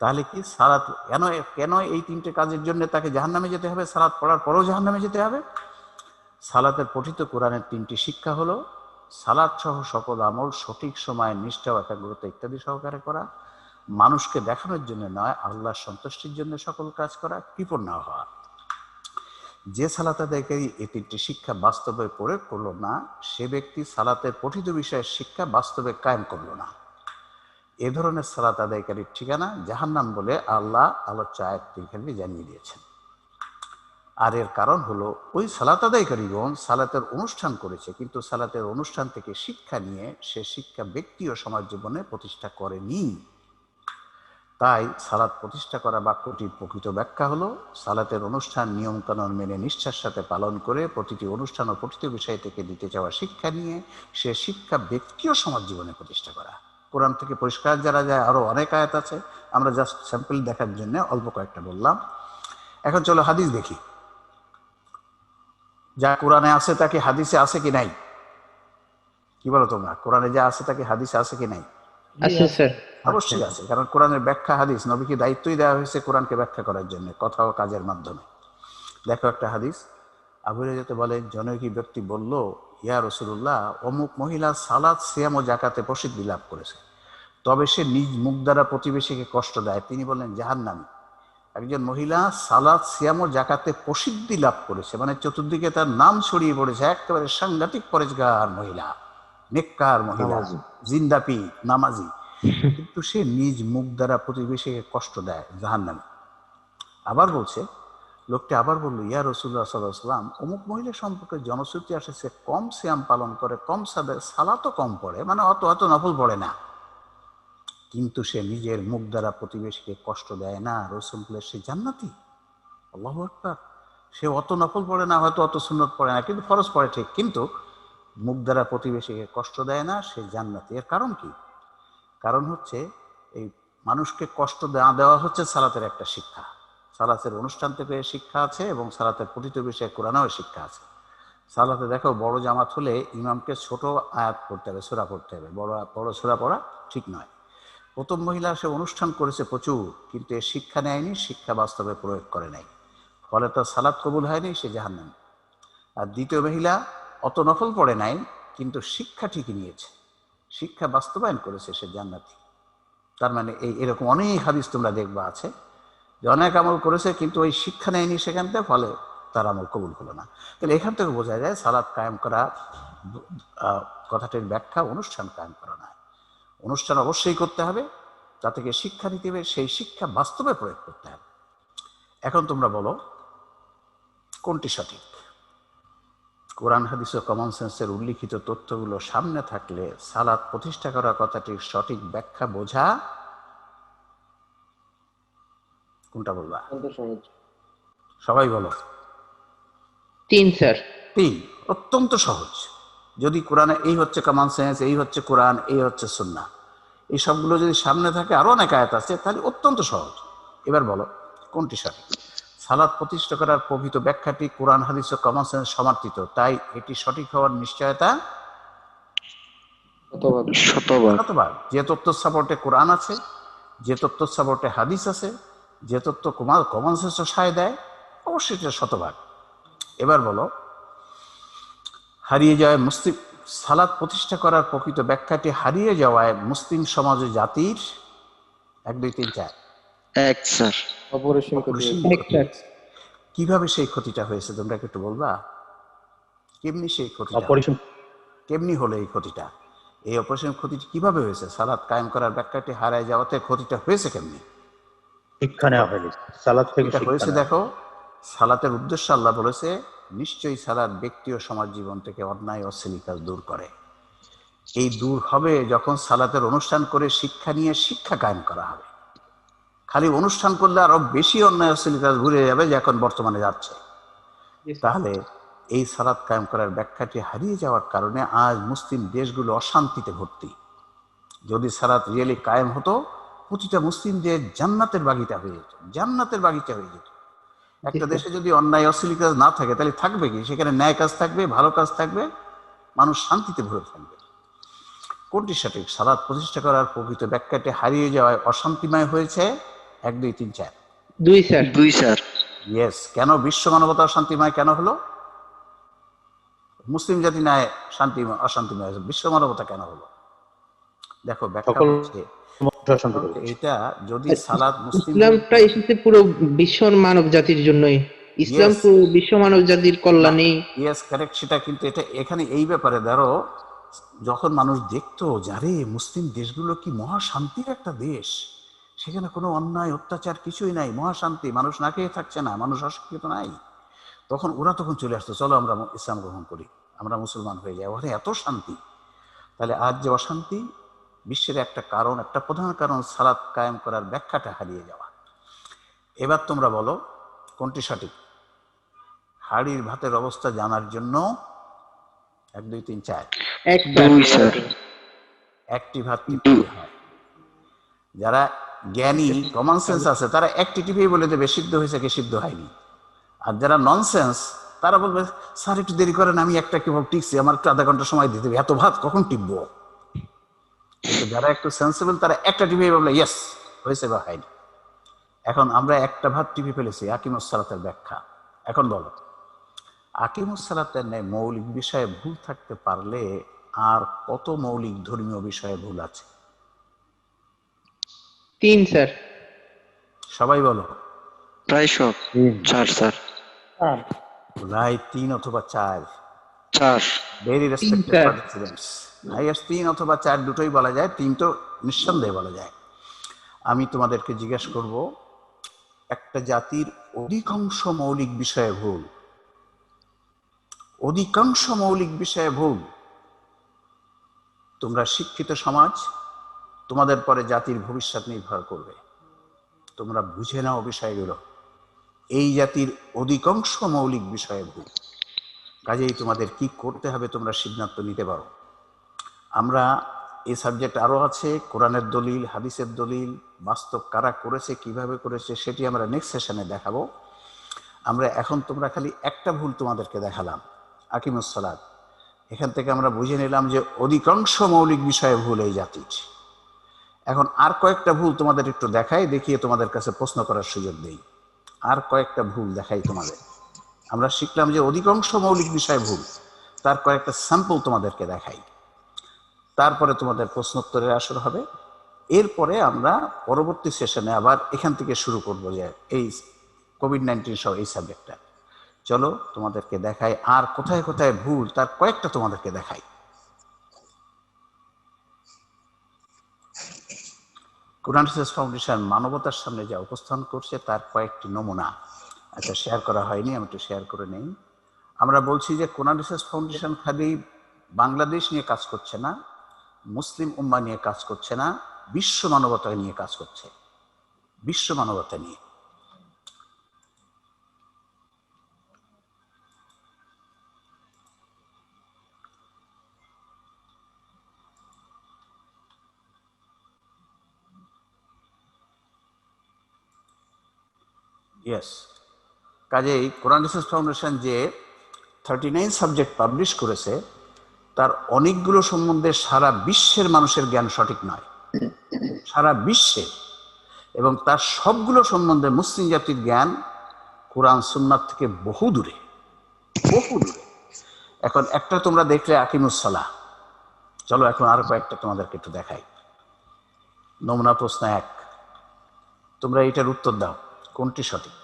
তাহলে কি সালাত কেন এই 3টে কাজের জন্য তাকে জাহান্নামে যেতে হবে? সালাত পড়ার পরেও জাহান্নামে যেতে হবে? সালাতের পঠিত কোরআনের 3টি শিক্ষা হলো সালাত সহ সকল আমল সঠিক সময়ে, নিষ্ঠা, একাগ্রতা ইত্যাদি সহকারে করা, মানুষকে দেখানোর জন্য নয়, আল্লাহর সন্তুষ্টির জন্য সকল কাজ করা, কৃপণ না হওয়া। যে সালাত আদায়কারী এই তিনটি শিক্ষা বাস্তবে প্রয়োগ করলো না, সে ব্যক্তি সালাতের পঠিত বিষয়ের শিক্ষা বাস্তবে কায়েম করলো না। এ ধরনের সালাত আদায়কারীর ঠিকানা জাহান্নাম বলে আল্লাহ আলোচ্য আয়াতটি এখানে জানিয়ে দিয়েছেন। আর এর কারণ হলো ওই সালাত আদায়কারীগণ সালাতের অনুষ্ঠান করেছে, কিন্তু সালাতের অনুষ্ঠান থেকে শিক্ষা নিয়ে সে শিক্ষা ব্যক্তি ও সমাজ জীবনে প্রতিষ্ঠা করেনি। তাই সালাত প্রতিষ্ঠা করা বাক্যটির প্রকৃত ব্যাখ্যা হলো সালাতের অনুষ্ঠান নিয়মকানুন মেনে নিষ্ঠার সাথে পালন করে প্রতিটি অনুষ্ঠান ও প্রতিটি বিষয় থেকে দিতে চাওয়া শিক্ষা নিয়ে সে শিক্ষা ব্যক্তি ও সমাজ জীবনে প্রতিষ্ঠা করা। কোরআন থেকে পরিষ্কার যারা যায়, আরো অনেক আয়াত আছে, আমরা জাস্ট স্যাম্পল দেখার জন্য অল্প কয়েকটা বললাম। এখন চলো হাদিস দেখি। যা কোরআনে আছে তা কি হাদিসে আছে কি নাই? কি বলো তোমরা? কোরআনে যা আছে তা কি হাদিসে আছে কি নাই? আছে স্যার। অবশ্যই আছে, কারণ কোরআনের ব্যাখ্যা হাদিস, নবীকে দায়িত্বই দেওয়া হয়েছে কোরআনকে ব্যাখ্যা করার জন্য কথা ও কাজের মাধ্যমে। দেখো একটা হাদিস, আবু হুরায়রা বলেন, জনৈক ব্যক্তি বলল, ইয়া রাসূলুল্লাহ, অমুক মহিলা সালাত, সিয়াম ও যাকাতে প্রসিদ্ধি লাভ করেছে, তবে সে নিজ মুখ দ্বারা প্রতিবেশীকে কষ্ট দেয়। তিনি বললেন জাহান্নামী। একজন মহিলা সালাত, সিয়াম ও যাকাতে প্রসিদ্ধি লাভ করেছে, মানে চতুর্দিকে তার নাম ছড়িয়ে পড়েছে, একেবারে সাংঘাতিক পরেজগার মহিলা, নেককার মহিলা, জিন্দাপি, নামাজি, কিন্তু সে নিজ মুখ দ্বারা প্রতিবেশীকে কষ্ট দেয়, জাহান্নামী। আবার বলছে, লোকটি আবার বলল, ইয়া রাসূলুল্লাহ সাল্লাল্লাহু আলাইহি ওয়াসাল্লাম, অমুক মহিলা সম্পর্কে জনশ্রুতি আসে, কম সিয়াম পালন করে, কম সালাতও কম পড়ে, মানে অত নফল পড়ে না, কিন্তু সে নিজের মুখ দ্বারা প্রতিবেশীকে কষ্ট দেয় না। রাসূল বলে সে জান্নাতি। আল্লাহু আকবার। সে অত নফল পড়ে না, হয়তো অত সুন্নত পড়ে না, কিন্তু ফরজ পড়ে ঠিক, কিন্তু মুখ দ্বারা প্রতিবেশীকে কষ্ট দেয় না, সে জান্নাতি। এর কারণ কি? কারণ হচ্ছে এই মানুষকে কষ্ট দেওয়া হচ্ছে সালাতের একটা শিক্ষা। সালাতের অনুষ্ঠান থেকে শিক্ষা আছে এবং সালাতের পঠিত বিষয়ে কোরআনেও শিক্ষা আছে। সালাতে দেখো, বড় জামাত হলে ইমামকে ছোট আয়াত পড়তে হবে, সূরা পড়তে হবে, বড় সূরা পড়া ঠিক নয়। প্রথম মহিলা সে অনুষ্ঠান করেছে প্রচুর, কিন্তু এ শিক্ষা নেয়নি, শিক্ষা বাস্তবে প্রয়োগ করে নাই, ফলে তার সালাত কবুল হয়নি, সে জাহান্নামী। আর দ্বিতীয় মহিলা অত নফল পড়ে নাই, কিন্তু শিক্ষা ঠিকই নিয়েছে, শিক্ষা বাস্তবায়ন করেছে, সে জান্নাতি। তার মানে এরকম অনেক হাদিস তোমরা দেখবা আছে যে অনেক আমল করেছে, কিন্তু ওই শিক্ষা নেয়নি সেখান থেকে, ফলে তার আমল কবুল হলো না। তাহলে এখান থেকে বোঝা যায় সালাত কায়েম করা কথাটির ব্যাখ্যা অনুষ্ঠান কায়েম করা নয়। অনুষ্ঠান অবশ্যই করতে হবে, তা থেকে শিক্ষা নিতে হবে, সেই শিক্ষা বাস্তবে প্রয়োগ করতে হবে। এখন তোমরা বলো কোনটি সঠিক? কোরআন হাদিস ও কমন সেন্সের উল্লিখিত তথ্যগুলো সামনে থাকলে সালাত প্রতিষ্ঠা করা কথাটির সঠিক ব্যাখ্যা বোঝা কোনটা বলবা? সবাই বলো। 3 স্যার। 3। অত্যন্ত সহজ। যদি কোরআনে এই হচ্ছে কমন সেন্স, এই হচ্ছে কোরআন, এই হচ্ছে সুন্নাহ, এই সবগুলো যদি সামনে থাকে, আরো অনেক আয়াত আছে, তাহলে অত্যন্ত সহজ। এবার বলো কোনটি সঠিক? সালাত প্রতিষ্ঠা করার প্রকৃত ব্যাখ্যাটি কোরআন হাদিস ও কমন সেন্স সমর্থিত, তাই এটি সঠিক হওয়ার নিশ্চয়তা শতভাগ। যে তথ্য সাপোর্টে কোরআন আছে, যে তথ্য সাপোর্টে হাদিস আছে, যে তথ্য কমন সেন্স সায় দেয়, অবশ্যই এটা শতভাগ। এবার বলো, হারিয়ে যাওয়ায় মুসলিম সালাত প্রতিষ্ঠা করার প্রকৃত ব্যাখ্যাটি হারিয়ে যাওয়ায় মুসলিম সমাজ ও জাতির 1 2 3 4 এক স্যার। অপরিসীম ক্ষতি হয়েছে। কিভাবে সেই ক্ষতিটা হয়েছে তোমরা একটু বলবা? কেমনি সেই ক্ষতিটা, কেমনি হলো এই ক্ষতিটা? এই অপরিসীম ক্ষতিটি কিভাবে হয়েছে? সালাত কায়েম করার ব্যাখ্যাটি হারায় যাওয়াতে ক্ষতিটা হয়েছে কেমনি? শিক্ষা নেওয়া হয়নি, সালাত থেকে হয়েছে। দেখো, সালাতের উদ্দেশ্য আল্লাহ বলেছে, নিশ্চয়ই সালাত ব্যক্তি ও সমাজ জীবন থেকে অন্যায় অশ্লীল কাজ দূর করে। এই দূর হবে যখন সালাতের অনুষ্ঠান করে শিক্ষা নিয়ে শিক্ষা কায়েম করা হবে। খালি অনুষ্ঠান করলে আরো বেশি অন্যায় অশ্লীল কাজ ঘুরে যাবে, যে এখন বর্তমানে যাচ্ছে। তাহলে এই সালাত কায়েম করার ব্যাখ্যাটি হারিয়ে যাওয়ার কারণে আজ মুসলিম দেশগুলো অশান্তিতে ভর্তি। যদি সালাত রিয়েলি কায়েম হতো, প্রতিটা মুসলিম দেশ জান্নাতের বাগিচা হয়ে যেত, জান্নাতের বাগিচা হয়ে যেত। একটা দেশে যদি অন্যায় অশ্লীল কাজ না থাকে, তাহলে থাকবে কি? সেখানে ন্যায় কাজ থাকবে, ভালো কাজ থাকবে, মানুষ শান্তিতে ভরে থাকবে। কোনটি সঠিক? সালাত প্রতিষ্ঠা করার প্রকৃত ব্যাখ্যাটি হারিয়ে যাওয়ায় অশান্তিময় হয়েছে। 1 2 3 4 2 স্যার। 2 স্যার। ইয়েস। কেন বিশ্ব মানবতা শান্তিময় কেন হলো? মুসলিম জাতি নয় অশান্তিময় হয়েছে, বিশ্ব মানবতা কেন হলো? দেখো ব্যাখ্যা হচ্ছে এটা, যদি সালাত মুসলিম ইসলামটা এসেছে পুরো বিশ্ব মানব জাতির জন্যই। ইসলাম বিশ্ব মানব জাতির কল্যাণে। ইয়েস কারেক্ট, সেটা কিন্তু এটা এখানে এই ব্যাপারে ধরো, যখন মানুষ দেখতো যারে মুসলিম দেশগুলো কি মহাশান্তির একটা দেশ, সেখানে কোনো অন্যায় অত্যাচার কিছুই নাই, মহাশান্তি, মানুষ না খেয়ে থাকছে না, মানুষ অশিক্ষিত নাই, তখন ওরা তখন চলে আসতো, চলো আমরা ইসলাম গ্রহণ করি, আমরা মুসলমান হয়ে যাই, ওখানে এত শান্তি। তাহলে আজ যে অশান্তি, বিশ্বের একটা কারণ, একটা প্রধান কারণ সালাত কায়েম করার ব্যাখ্যাটা হারিয়ে যাওয়া। এবার তোমরা বলো কোনটি সঠিক? হাড়ির ভাতের অবস্থা জানার জন্য 1 2 3 4 2 স্যার। একটি ভাত টিপতে হয়। যারা জ্ঞানী কমন সেন্স আছে তারা একটি টিপেই বলে দেবে সিদ্ধ হয়েছে কি সিদ্ধ হয়নি। আর যারা ননসেন্স তারা বলবে স্যার একটু দেরি করেন, আমি একটা কিভাবে টিকছি, আমার একটু আধা ঘন্টা সময় দিতে হবে, এত ভাত কখন টিপবো। কিন্তু যারা একটু সেন্সিবল তারা একটা টিপেই বলবে ইয়েস হয়েছে বা হয়নি। এখন আমরা একটা ভাত টিপে ফেলেছি, আকিমুস সালাতের ব্যাখ্যা। এখন বলো আকিমুস সালাতের ন্যায় মৌলিক বিষয়ে ভুল থাকতে পারলে আর কত মৌলিক ধর্মীয় বিষয়ে ভুল আছে? 3 স্যার। সবাই বলো। প্রায় সব। 4 স্যার। আর রাইট, 3 অথবা 4। 4। Very respected sir. Participants. Highest 3 অথবা 4 দুটোই বলা যায়, 3 তো নিঃসন্দেহে বলা যায়। আমি তোমাদেরকে জিজ্ঞেস করব, একটা জাতির অধিকাংশ মৌলিক বিষয়ে ভুল, অধিকাংশ মৌলিক বিষয়ে ভুল, তোমরা শিক্ষিত সমাজ, তোমাদের পরে জাতির ভবিষ্যৎ নির্ভর করবে, তোমরা বুঝে নাও বিষয়গুলো। এই জাতির অধিকাংশ মৌলিক বিষয়ে ভুল, কাজেই তোমাদের কি করতে হবে তোমরা সিদ্ধান্ত নিতে পারো। আমরা এই সাবজেক্ট আরও আছে, কোরআনের দলিল, হাদিসের দলিল, বাস্তব কারা করেছে, কিভাবে করেছে, সেটি আমরা নেক্সট সেশনে দেখাবো। আমরা এখন তোমরা খালি একটা ভুল তোমাদেরকে দেখালাম, আকিমুস সালাত। এখান থেকে আমরা বুঝে নিলাম যে অধিকাংশ মৌলিক বিষয়ে ভুল এই জাতির। এখন আর কয়েকটা ভুল তোমাদের একটু দেখাই, দেখিয়ে তোমাদের কাছে প্রশ্ন করার সুযোগ দেই। আর কয়েকটা ভুল দেখাই তোমাদের। আমরা শিখলাম যে অধিকাংশ মৌলিক বিষয় ভুল, তার কয়েকটা স্যাম্পল তোমাদেরকে দেখাই, তারপরে তোমাদের প্রশ্নোত্তরের আসর হবে। এরপরে আমরা পরবর্তী সেশনে আবার এখান থেকে শুরু করব, যে এই কোভিড-19 সহ এই সাবজেক্টটা। চলো তোমাদেরকে দেখাই আর কোথায় কোথায় ভুল, তার কয়েকটা তোমাদেরকে দেখাই। কোরআন রিসার্চ ফাউন্ডেশন মানবতার সামনে যা উপস্থান করছে তার কয়েকটি নমুনা। আচ্ছা, শেয়ার করা হয়নি, আমি একটু শেয়ার করে নেই। আমরা বলছি যে কোরআন রিসার্চ ফাউন্ডেশন খালি বাংলাদেশ নিয়ে কাজ করছে না, মুসলিম উম্মাহ নিয়ে কাজ করছে না, বিশ্ব মানবতা নিয়ে কাজ করছে, বিশ্ব মানবতা নিয়ে। ইয়েস, কাজেই কোরআন রিসার্চ ফাউন্ডেশন যে 39 সাবজেক্ট পাবলিশ করেছে তার অনেকগুলো সম্বন্ধে সারা বিশ্বের মানুষের জ্ঞান সঠিক নয়, সারা বিশ্বে, এবং তার সবগুলো সম্বন্ধে মুসলিম জাতির জ্ঞান কোরআন সুন্নাত থেকে বহু দূরে, বহু দূরে। এখন একটা তোমরা দেখলে আকিমুস সালাহ, চলো এখন আরো কয়েকটা তোমাদেরকে একটু দেখাই। নমুনা প্রশ্ন 1, তোমরা এটার উত্তর দাও কোনটি সঠিক।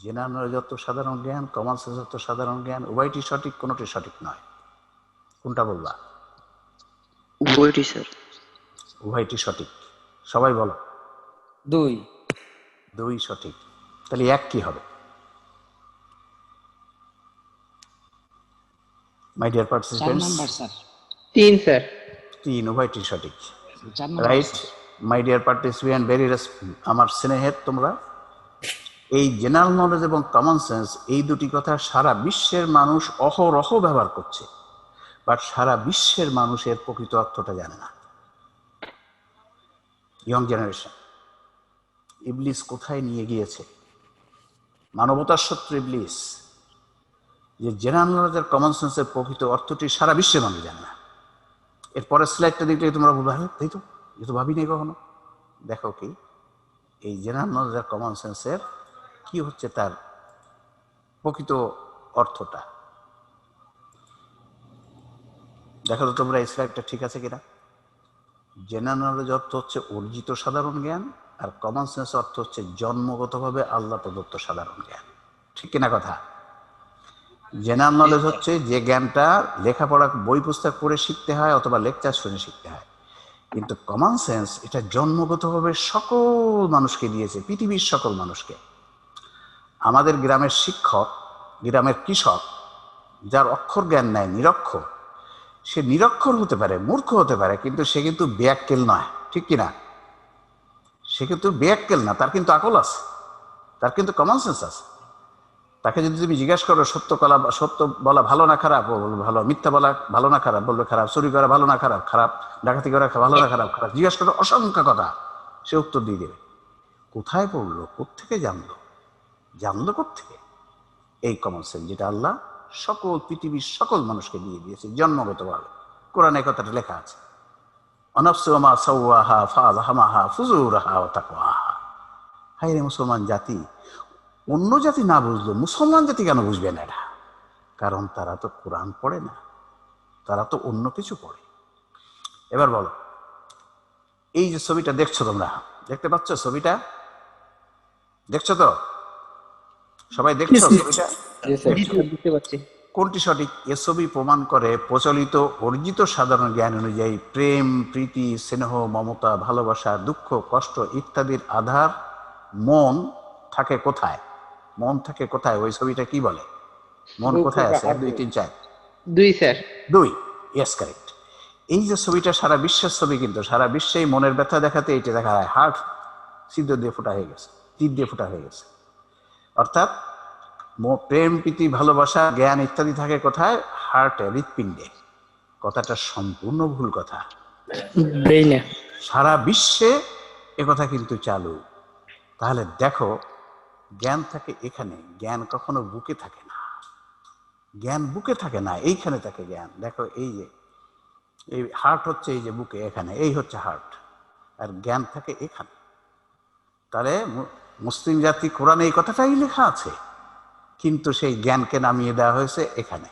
জেনারেল যত সাধারণ জ্ঞান, কমন সেন্স যত সাধারণ জ্ঞান, উভয়টি সঠিক, কোনোটি সঠিক নয়, কোনটা বলবা? উভয়টি স্যার। উভয়টি সঠিক, সবাই বলো। 2 2 সঠিক, তাহলে 1 কি হবে? My dear participants, 3 sir. 3, উভয়টি সঠিক। Right my dear participant, very আমার স্নেহের তোমরা। এই জেনারেল নলেজ এবং কমন সেন্স এই দুটি কথা সারা বিশ্বের মানুষ অহরহ ব্যবহার করছে, বাট সারা বিশ্বের মানুষের প্রকৃত অর্থটা জানে না। ইয়ং জেনারেশন, ইবলিস কোথায় নিয়ে গিয়েছে, মানবতার শত্রু ইবলিস, যে জেনারেল নলেজ আর কমন সেন্সের প্রকৃত অর্থটি সারা বিশ্বের মানুষ জানে না। এরপরের স্লাইডটা দেখলে তোমরা বলবে হ্যাঁ তাই তো, এ তো ভাবি নেই কখনো। দেখো কি এই জেনারেল নলেজ আর কমন সেন্সের কি হচ্ছে তার প্রকৃত অর্থটা। দেখো তো তোমরা এই স্লাইডটা ঠিক আছে কিনা। জেনারেল নলেজ অর্থ হচ্ছে অর্জিত সাধারণ জ্ঞান, আর কমন সেন্স অর্থ হচ্ছে জন্মগতভাবে আল্লাহ প্রদত্ত সাধারণ জ্ঞান। ঠিক কিনা কথা? জেনারেল নলেজ হচ্ছে যে জ্ঞানটা লেখাপড়া বই পুস্তক পড়ে শিখতে হয় অথবা লেকচার শুনে শিখতে হয়, কিন্তু কমন সেন্স এটা জন্মগতভাবে সকল মানুষকে দিয়েছে, পৃথিবীর সকল মানুষকে। আমাদের গ্রামের শিক্ষক, গ্রামের কৃষক, যার অক্ষর জ্ঞান নাই, নিরক্ষর, সে নিরক্ষর হতে পারে, মূর্খ হতে পারে, কিন্তু সে কিন্তু বেয়াক্কেল নয়, ঠিক কিনা? সে কিন্তু বেয়াক্কেল না, তার কিন্তু আকল আছে, তার কিন্তু কমন সেন্স আছে। তাকে যদি তুমি জিজ্ঞাসা করো সত্য বলা ভালো না খারাপ, ও বলবে ভালো, মিথ্যা বলা ভালো না খারাপ, বলবে খারাপ, চুরি করা ভালো না খারাপ, খারাপ, ডাকাতি করা ভালো না খারাপ, খারাপ, জিজ্ঞাসা করো অসংখ্য কথা, সে উত্তর দিয়ে দেবে। কোথায় পড়লো, কোত্থেকে জানলো? জানলো কোত্থেকে? এই কমন সেন্স যেটা আল্লাহ সকল পৃথিবীর সকল মানুষকে দিয়ে দিয়েছে জন্মগতভাবে। কোরআনে কথাটা লেখা আছে, অনফসু মা সাওয়াহা ফাআলহামাহা ফুজুরাহা ওয়া তাকওয়াহা। হায় রে মুসলমান জাতি, অন্য জাতি না বুঝলো মুসলমান জাতি কেন বুঝবে না এটা? কারণ তারা তো কোরআন পড়ে না, তারা তো অন্য কিছু পড়ে। এবার বলো, এই যে ছবিটা দেখছো, তোমরা দেখতে পাচ্ছ ছবিটা? দেখছো তো? সবাই দেখছো ছবিটা? বুঝতে পারছি। কোনটি সঠিক? এ ছবি প্রমাণ করে প্রচলিত অর্জিত সাধারণ জ্ঞান অনুযায়ী প্রেম, প্রীতি, স্নেহ, মমতা, ভালোবাসা, দুঃখ, কষ্ট ইত্যাদির আধার মন থাকে কোথায়? মন থাকে কোথায়? ওই ছবিটা কি বলে? মন কোথায় আছে? 1 2 3 4। 2 স্যার। 2, yes correct. এই যে ছবিটা সারা বিশ্বের ছবি, কিন্তু সারা বিশ্বেই মনের ব্যথা দেখাতে এইটা দেখা হয় হার্ট ছিদ্র দিয়ে ফোটা হয়ে গেছে, তীর দিয়ে ফোটা হয়ে গেছে। অর্থাৎ প্রেম, প্রীতি, ভালোবাসা, জ্ঞান ইত্যাদি থাকে কোথায়? হার্টে, হৃৎপিণ্ডে। কথাটা সম্পূর্ণ ভুল কথা। ব্রেইনে। সারা বিশ্বে একথা কিন্তু চালু। তাহলে দেখো, জ্ঞান থাকে এখানে, জ্ঞান কখনো বুকে থাকে না, জ্ঞান বুকে থাকে না, এইখানে থাকে জ্ঞান। দেখো এই যে এই হার্ট হচ্ছে এই যে বুকে, এখানে এই হচ্ছে হার্ট, আর জ্ঞান থাকে এখানে। তাহলে মুসলিম জাতি কোরআনে এই কথাটাই লেখা আছে, কিন্তু সেই জ্ঞানকে নামিয়ে দেওয়া হয়েছে এখানে।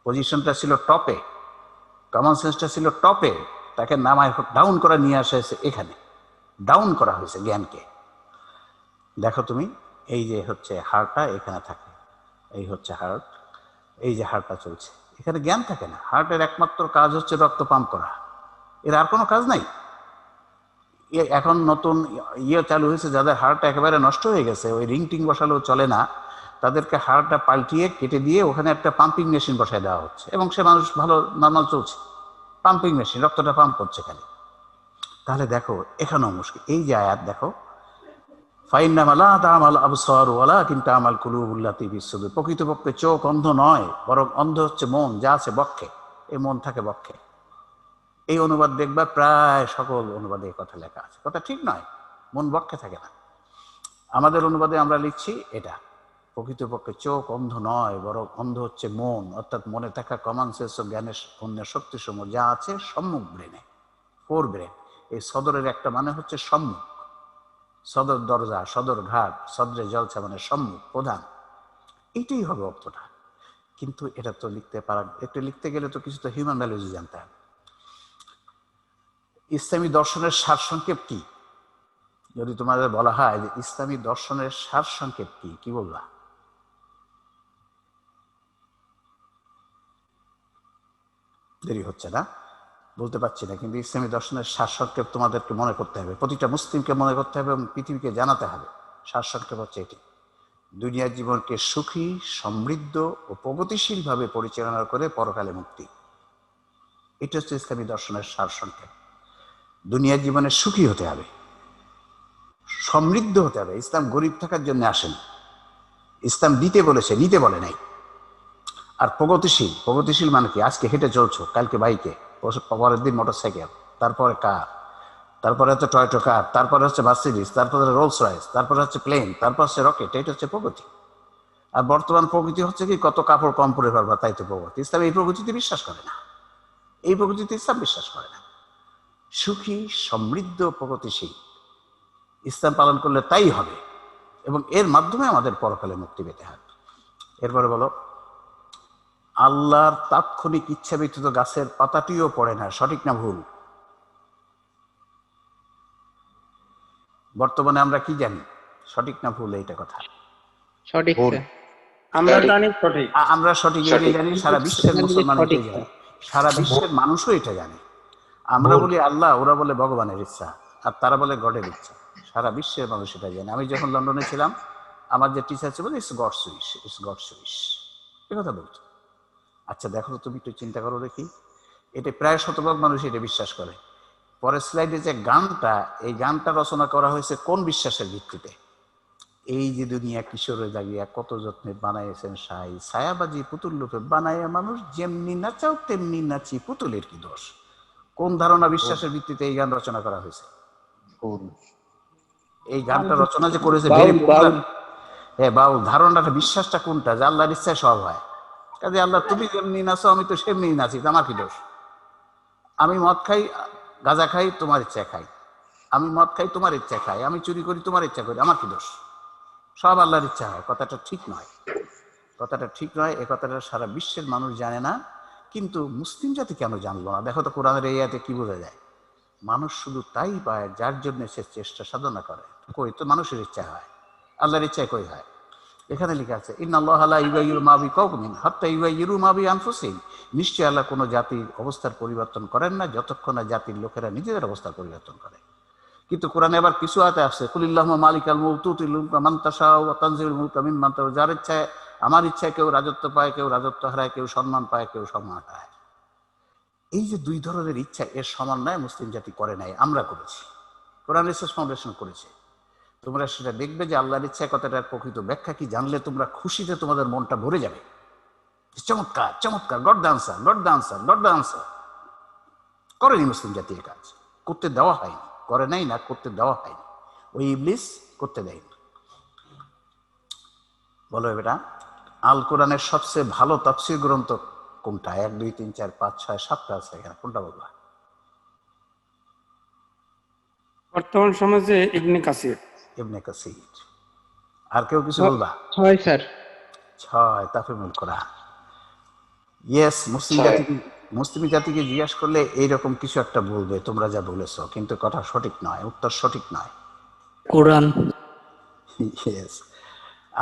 পজিশনটা ছিল টপে, কমন সেন্সটা ছিল টপে, তাকে নামায় ডাউন করা নিয়ে আসা হয়েছে এখানে, ডাউন করা হয়েছে জ্ঞানকে। দেখো তুমি, এই যে হচ্ছে হাড়টা এখানে থাকে, এই হচ্ছে হার্ট, এই যে হাড়টা চলছে এখানে, জ্ঞান থাকে না। হার্টের একমাত্র কাজ হচ্ছে রক্ত পাম্প করা, এর আর কোনো কাজ নাই। এখন নতুন চালু হয়েছে, যাদের হার্ট একেবারে নষ্ট হয়ে গেছে, ওই রিং টিং বসালেও চলে না, তাদেরকে হাড়টা পাল্টিয়ে কেটে দিয়ে ওখানে একটা পাম্পিং মেশিন বসায় দেওয়া হচ্ছে, এবং সে মানুষ ভালো নর্মাল চলছে, পাম্পিং মেশিন, রক্তটা পাম্প করছে খালি। তাহলে দেখো এখানেও মুশকিল। এই যে আয়াত দেখো, ফাইন্নামা লা তা'মাল আবসার ওয়ালাকিন তা'মাল কুলুবুল্লাতী ফিস সুদূর। প্রকৃতপক্ষে চোখ অন্ধ নয়, বরং অন্ধ হচ্ছে মন, যা আছে বক্ষে। এই মন থাকে বক্ষে। এই অনুবাদ দেখবা প্রায় সকল অনুবাদে এই কথা লেখা আছে। কথা ঠিক নয়, মন বক্ষে থাকে না। আমাদের অনুবাদে আমরা লিখছি এটা, প্রকৃতপক্ষে চোখ অন্ধ নয়, বরং অন্ধ হচ্ছে মন, অর্থাৎ মনে থাকা কমন সেন্স ও জ্ঞানের অন্যের শক্তিসমূহ যা আছে সম্মুখ ব্রেনে, ফোর ব্রেন। এই সদরের একটা মানে হচ্ছে সম্মুখ, সদর দরজা, সদর ঘাট, সদরে জলসা মানে সম্মুখ, প্রধান, এইটাই হবে অর্থটা। কিন্তু এটা তো লিখতে পারা, একটু লিখতে গেলে তো কিছু তো হিউম্যান ভ্যালুজ জানতে হবে। ইসলামী দর্শনের সারসংক্ষেপ কি? যদি তোমাদের বলা হয় যে ইসলামী দর্শনের সারসংক্ষেপ কি, কি বলবা? দেরি হচ্ছে না, বলতে পারছি না, কিন্তু ইসলামী দর্শনের সারসংক্ষেপ তোমাদেরকে মনে করতে হবে, প্রতিটা মুসলিমকে মনে করতে হবে এবং পৃথিবীকে জানাতে হবে। সারসংক্ষেপ হচ্ছে এটি: দুনিয়ার জীবনকে সুখী, সমৃদ্ধ ও প্রগতিশীলভাবে পরিচালনা করে পরকালে মুক্তি। এটা হচ্ছে ইসলামী দর্শনের সারসংক্ষেপ। দুনিয়ার জীবনে সুখী হতে হবে, সমৃদ্ধ হতে হবে। ইসলাম গরিব থাকার জন্য আসেন, ইসলাম দিতে বলেছে, নিতে বলে নাই। আর প্রগতিশীল, প্রগতিশীল মানে কি? আজকে হেঁটে চলছো, কালকে বাইকে, পরের দিন মোটর সাইকেল, তারপরে কার, তারপরে হচ্ছে টয়টো কার, তারপরে হচ্ছে মার্সিডিজ, তারপরে রোলস রয়েস, তারপরে হচ্ছে প্লেন, তারপর হচ্ছে রকেট। এটা হচ্ছে প্রগতি। আর বর্তমান প্রগতি হচ্ছে কি, কত কাপড় কম পরে পারবা, তাই তো প্রগতি। ইসলাম এই প্রগতিতে বিশ্বাস করে না, এই প্রগতিতে ইসলাম বিশ্বাস করে না। সুখী, সমৃদ্ধ, প্রগতিশীল ইসলাম পালন করলে তাই হবে, এবং এর মাধ্যমে আমাদের পরকালে মুক্তি পেতে হবে। এরপরে বলো, আল্লাহর তাৎক্ষণিক ইচ্ছা ব্যতীত গাছের পাতাটিও পড়ে না, সঠিক না ভুল? বর্তমানে আমরা কি জানি, সঠিক না ভুল এইটা কথা? সঠিক ভুল। স্যার। আমরা জানি সঠিক। আমরা সঠিক এটাই জানি, সারা বিশ্বের মুসলমান সঠিক এটাই জানে, সারা বিশ্বের মানুষও এটা জানে। আমরা বলি আল্লাহ, ওরা বলে ভগবানের ইচ্ছা, আর তারা বলে গডের ইচ্ছা। সারা বিশ্বের মানুষ এটা জানে। আমি যখন লন্ডনে ছিলাম, আমার যে টিচার ছিল, it's God's wish, it's God's wish, এ কথা বলতো। আচ্ছা দেখো তো, তুমি একটু চিন্তা করো দেখি, এটা প্রায় শতভাগ মানুষ এটা বিশ্বাস করে। পরের স্লাইডে যে গানটা, এই গানটা রচনা করা হয়েছে কোন বিশ্বাসের ভিত্তিতে? এই যে দুনিয়া কিশোরে জাগিয়া কত যত্নে বানাইছেন সাই, ছায়াবাজি পুতুল রূপে বানাইয়া মানুষ, যেমনি নাচাও তেমনি নাচি, পুতুলের কি দোষ। কোন ধারণা বিশ্বাসের ভিত্তিতে এই গান রচনা করা হয়েছে? এই গানটা রচনা যে করেছে হ্যাঁ বাউল। ধারণাটা, বিশ্বাসটা কোনটা? যে আল্লাহর ইচ্ছায় সব হয়। কাজে আল্লাহ তুমি যেমনি নাচো আমি তো সেমনি নাচি, আমার কি দোষ? আমি মদ খাই, গাঁজা খাই, তোমার ইচ্ছা খাই। আমি মদ খাই, তোমার ইচ্ছা খাই। আমি চুরি করি, তোমার ইচ্ছা করি, আমার কি দোষ? সব আল্লাহর ইচ্ছা হয়। কথাটা ঠিক নয়, কথাটা ঠিক নয়। এ কথাটা সারা বিশ্বের মানুষ জানে না, কিন্তু মুসলিম জাতি কেন জানলো না? দেখো তো কোরআনের এই আয়াতে কি বোঝা যায়? মানুষ শুধু তাই পায় যার জন্য সে চেষ্টা সাধনা করে। কই তো মানুষের ইচ্ছা হয়, আল্লাহর ইচ্ছায় কই হয়? এখানে লেখা আছে ইন্নাল্লাহা লা ইউগাইয়িরু মা বিকাওমিন হাত্তা ইউগাইয়িরু মা বিআনফুসিহিম, নিশ্চয়ই আল্লাহ কোনো জাতির অবস্থার পরিবর্তন করেন না যতক্ষণ না জাতির লোকেরা নিজেদের অবস্থার পরিবর্তন করে। কিন্তু কোরআনে আবার কিছু আয়াতে আছে কুলিল্লাহুম্মা মালিকাল মুলক তুতিল মুলকা মান তাশাউ ওয়া তানজিলুল মুলকা মিম্মান তাশাউ, যার ইচ্ছায়, আমার ইচ্ছায় কেউ রাজত্ব পায়, কেউ রাজত্ব হারায়, কেউ সম্মান পায়, কেউ সম্মান হারায়। এই যে দুই ধরনের ইচ্ছা, এর সমন্বয় মুসলিম জাতি করে নাই, আমরা করেছি। কোরআন রিসার্চ ফাউন্ডেশন করেছে। তোমরা সেটা দেখবে যে আল্লাহর ইচ্ছায় কথাটার প্রকৃত ব্যাখ্যা কি জানলে তোমরা খুশিতে তোমাদের মনটা ভরে যাবে। চমৎকার চমৎকার, god the answer, god the answer, god the answer. করেনি মুসলিম জাতি এর কাজ, করতে দেওয়া হয়নি। করে নাই না, করতে দেওয়া হয়নি। ওই ইবলিস করতে দেয়নি। বলো বেটা, আল কোরআনের সবচেয়ে ভালো তাফসীর গ্রন্থ কোনটা? 1 2 3 4 5 6 7টা আছে এখানে, কোনটা বলবা? বর্তমান সমাজে ইবনে কাসির। ইবনে কাসির। আর কেউ কিছু বলবা? 6 স্যার। 6 তাফসীরুল কোরআন। ইয়েস, মুসলিম জাতিকে জিজ্ঞাসা করলে এইরকম কিছু একটা বলবে তোমরা যা বলেছো, কিন্তু কথা সঠিক নয়, উত্তর সঠিক নয়। কোরআন। ইয়েস।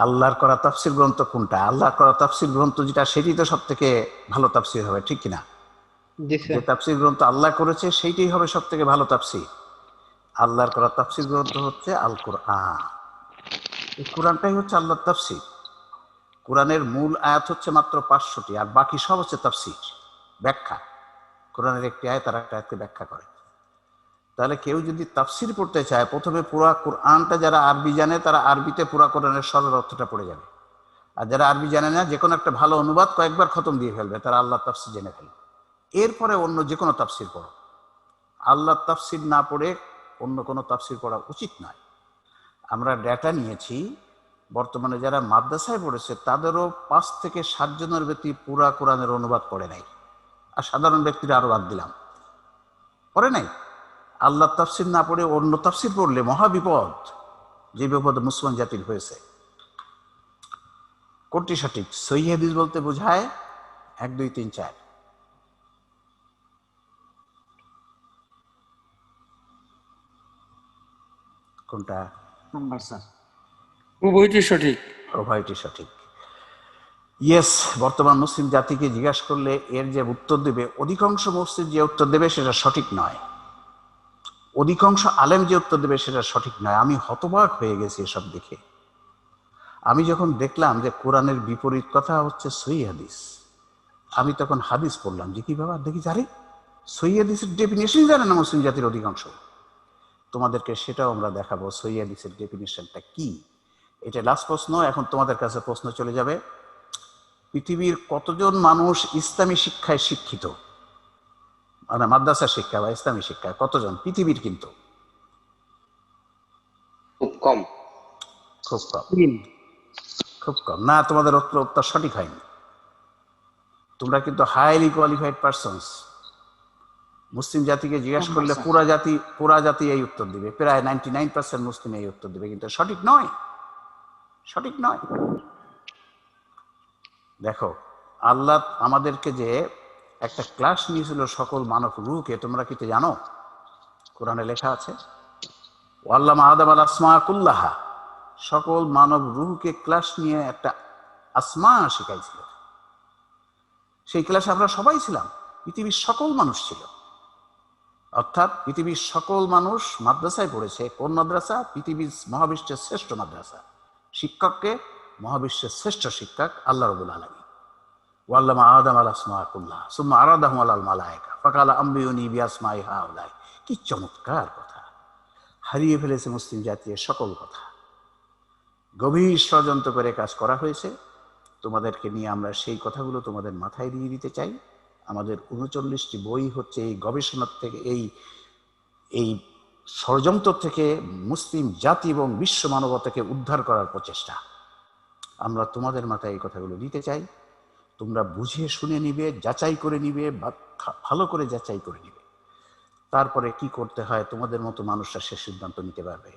আল্লাহর করা তাফসীর গ্রন্থ কোনটা? আল্লাহর করা তাফসীর গ্রন্থ যেটা, সেটাই তো সব থেকে ভালো তাফসীর হবে, ঠিক কিনা? জি যে স্যার। তাফসীর গ্রন্থ আল্লাহ করেছে সেইটাই হবে সব থেকে ভালো তাফসীর। আল্লাহর করা তাফসীর গ্রন্থ হচ্ছে আল কোরআন। এই কোরআনটাই হচ্ছে আল্লাহর তাফসীর। কোরআনের মূল আয়াত হচ্ছে মাত্র 500টি, আর বাকি সব হচ্ছে তাফসীর, ব্যাখ্যা। কোরআনের একটি আয়াত আর একটা আয়াতকে ব্যাখ্যা করে। তাহলে কেউ যদি তাফসীর পড়তে চায়, প্রথমে পুরা কোরআনটা, যারা আরবি জানে তারা আরবিতে পুরা কোরআনের সরল অর্থটা পড়ে যাবে। আর যারা আরবি জানে না, যে কোনো একটা ভালো অনুবাদ কয়েকবার খতম দিয়ে ফেলবে, তারা আল্লাহর তাফসীর জেনে ফেলবে। এরপরে অন্য যে কোনো তাফসীর পড়ো। আল্লাহর তাফসীর না পড়ে অন্য কোনো তাফসীর পড়া উচিত নয়। আমরা ডেটা নিয়েছি, বর্তমানে যারা মাদ্রাসায় পড়েছে তাদেরও 5 থেকে 7 জনের ব্যক্তি পুরা কোরআনের অনুবাদ পড়ে নাই। আর সাধারণ ব্যক্তিরা আরো বাদ দিলাম, পড়ে নাই। আল্লাহ তাফসীর না পড়ে অন্য তাফসীর পড়লে মহাবিপদ, যে বিপদ মুসলমান জাতির হয়েছে। কোনটি সঠিক? সহিহ হাদিস বলতে বোঝায় 1 2 3 4। কোনটা? Number sir. উভয়টি সঠিক। উভয়টি সঠিক। ইয়েস, বর্তমান মুসলিম জাতিকে জিজ্ঞাসা করলে এর যে উত্তর দেবে, অধিকাংশ মসজিদ যে উত্তর দেবে সেটা সঠিক নয়, অধিকাংশ আলেম যে উত্তর দেবে সেটা সঠিক নয়। আমি হতবাক হয়ে গেছি এসব দেখে। আমি যখন দেখলাম যে কোরআনের বিপরীত কথা হচ্ছে সহিহ হাদিস, আমি তখন হাদিস পড়লাম যে কি বাবা, দেখি জানি সহিহ হাদিসের ডেফিনেশনই জানে না মুসলিম জাতির অধিকাংশ। তোমাদেরকে সেটাও আমরা দেখাবো সহিহ হাদিসের ডেফিনেশনটা কি। এটা লাস্ট প্রশ্ন। এখন তোমাদের কাছে প্রশ্ন চলে যাবে, পৃথিবীর কতজন মানুষ ইসলামী শিক্ষায় শিক্ষিত? মানে মাদ্রাসা শিক্ষা বা ইসলামী শিক্ষায় কতজন পৃথিবীর? কিন্তু খুব কম। খুব কম, খুব কম। না, তোমাদের উত্তর সঠিক হয়নি। তোমরা কিন্তু হাইলি কোয়ালিফাইড পারসনস। মুসলিম জাতিকে জিজ্ঞাসা করলে পুরা জাতি এই উত্তর দিবে, প্রায় 99% মুসলিম এই উত্তর দিবে, কিন্তু সঠিক নয়, সঠিক নয়। দেখো, আল্লাহ আমাদেরকে যে একটা ক্লাস নিয়েছিল সকল মানব রূহকে, তোমরা কি জানো? কোরআনে লেখা আছে আল্লামা আদম আল আসমা কুল্লাহা, সকল মানব রূহকে ক্লাস নিয়ে একটা আসমা শিখাইছিল। সেই ক্লাসে আমরা সবাই ছিলাম, পৃথিবীর সকল মানুষ ছিল। অর্থাৎ পৃথিবীর সকল মানুষ মাদ্রাসায় পড়েছে। কোন মাদ্রাসা? পৃথিবীর মহাবিশ্বের শ্রেষ্ঠ মাদ্রাসা। শিক্ষককে মহাবিশ্বের শ্রেষ্ঠ শিক্ষক আল্লাহ রাব্বুল আলামিন। ওয়াল্লামা আদম আল আসমা কুল্লাহা সুম্মা আরাদাহুম আলাল মালায়েকা ফাকালা আম্বিউনি বিআসমাই হাউলাই। কি চমৎকার কথা! হারিয়ে ফেলেছে মুসলিম জাতির সকল কথা। গভীর ষড়যন্ত্র করে কাজ করা হয়েছে। তোমাদেরকে নিয়ে আমরা সেই কথাগুলো তোমাদের মাথায় দিয়ে দিতে চাই। আমাদের 39টি বই হচ্ছে এই গবেষণার থেকে, এই ষড়যন্ত্র থেকে মুসলিম জাতি এবং বিশ্ব মানবতাকে উদ্ধার করার প্রচেষ্টা। আমরা তোমাদের মাথায় এই কথাগুলো দিতে চাই। তোমরা বুঝিয়ে শুনে নিবে, যাচাই করে নিবে, ভালো করে যাচাই করে নিবে। তারপরে কি করতে হয় তোমাদের মতো মানুষরা সে সিদ্ধান্ত নিতে পারবে।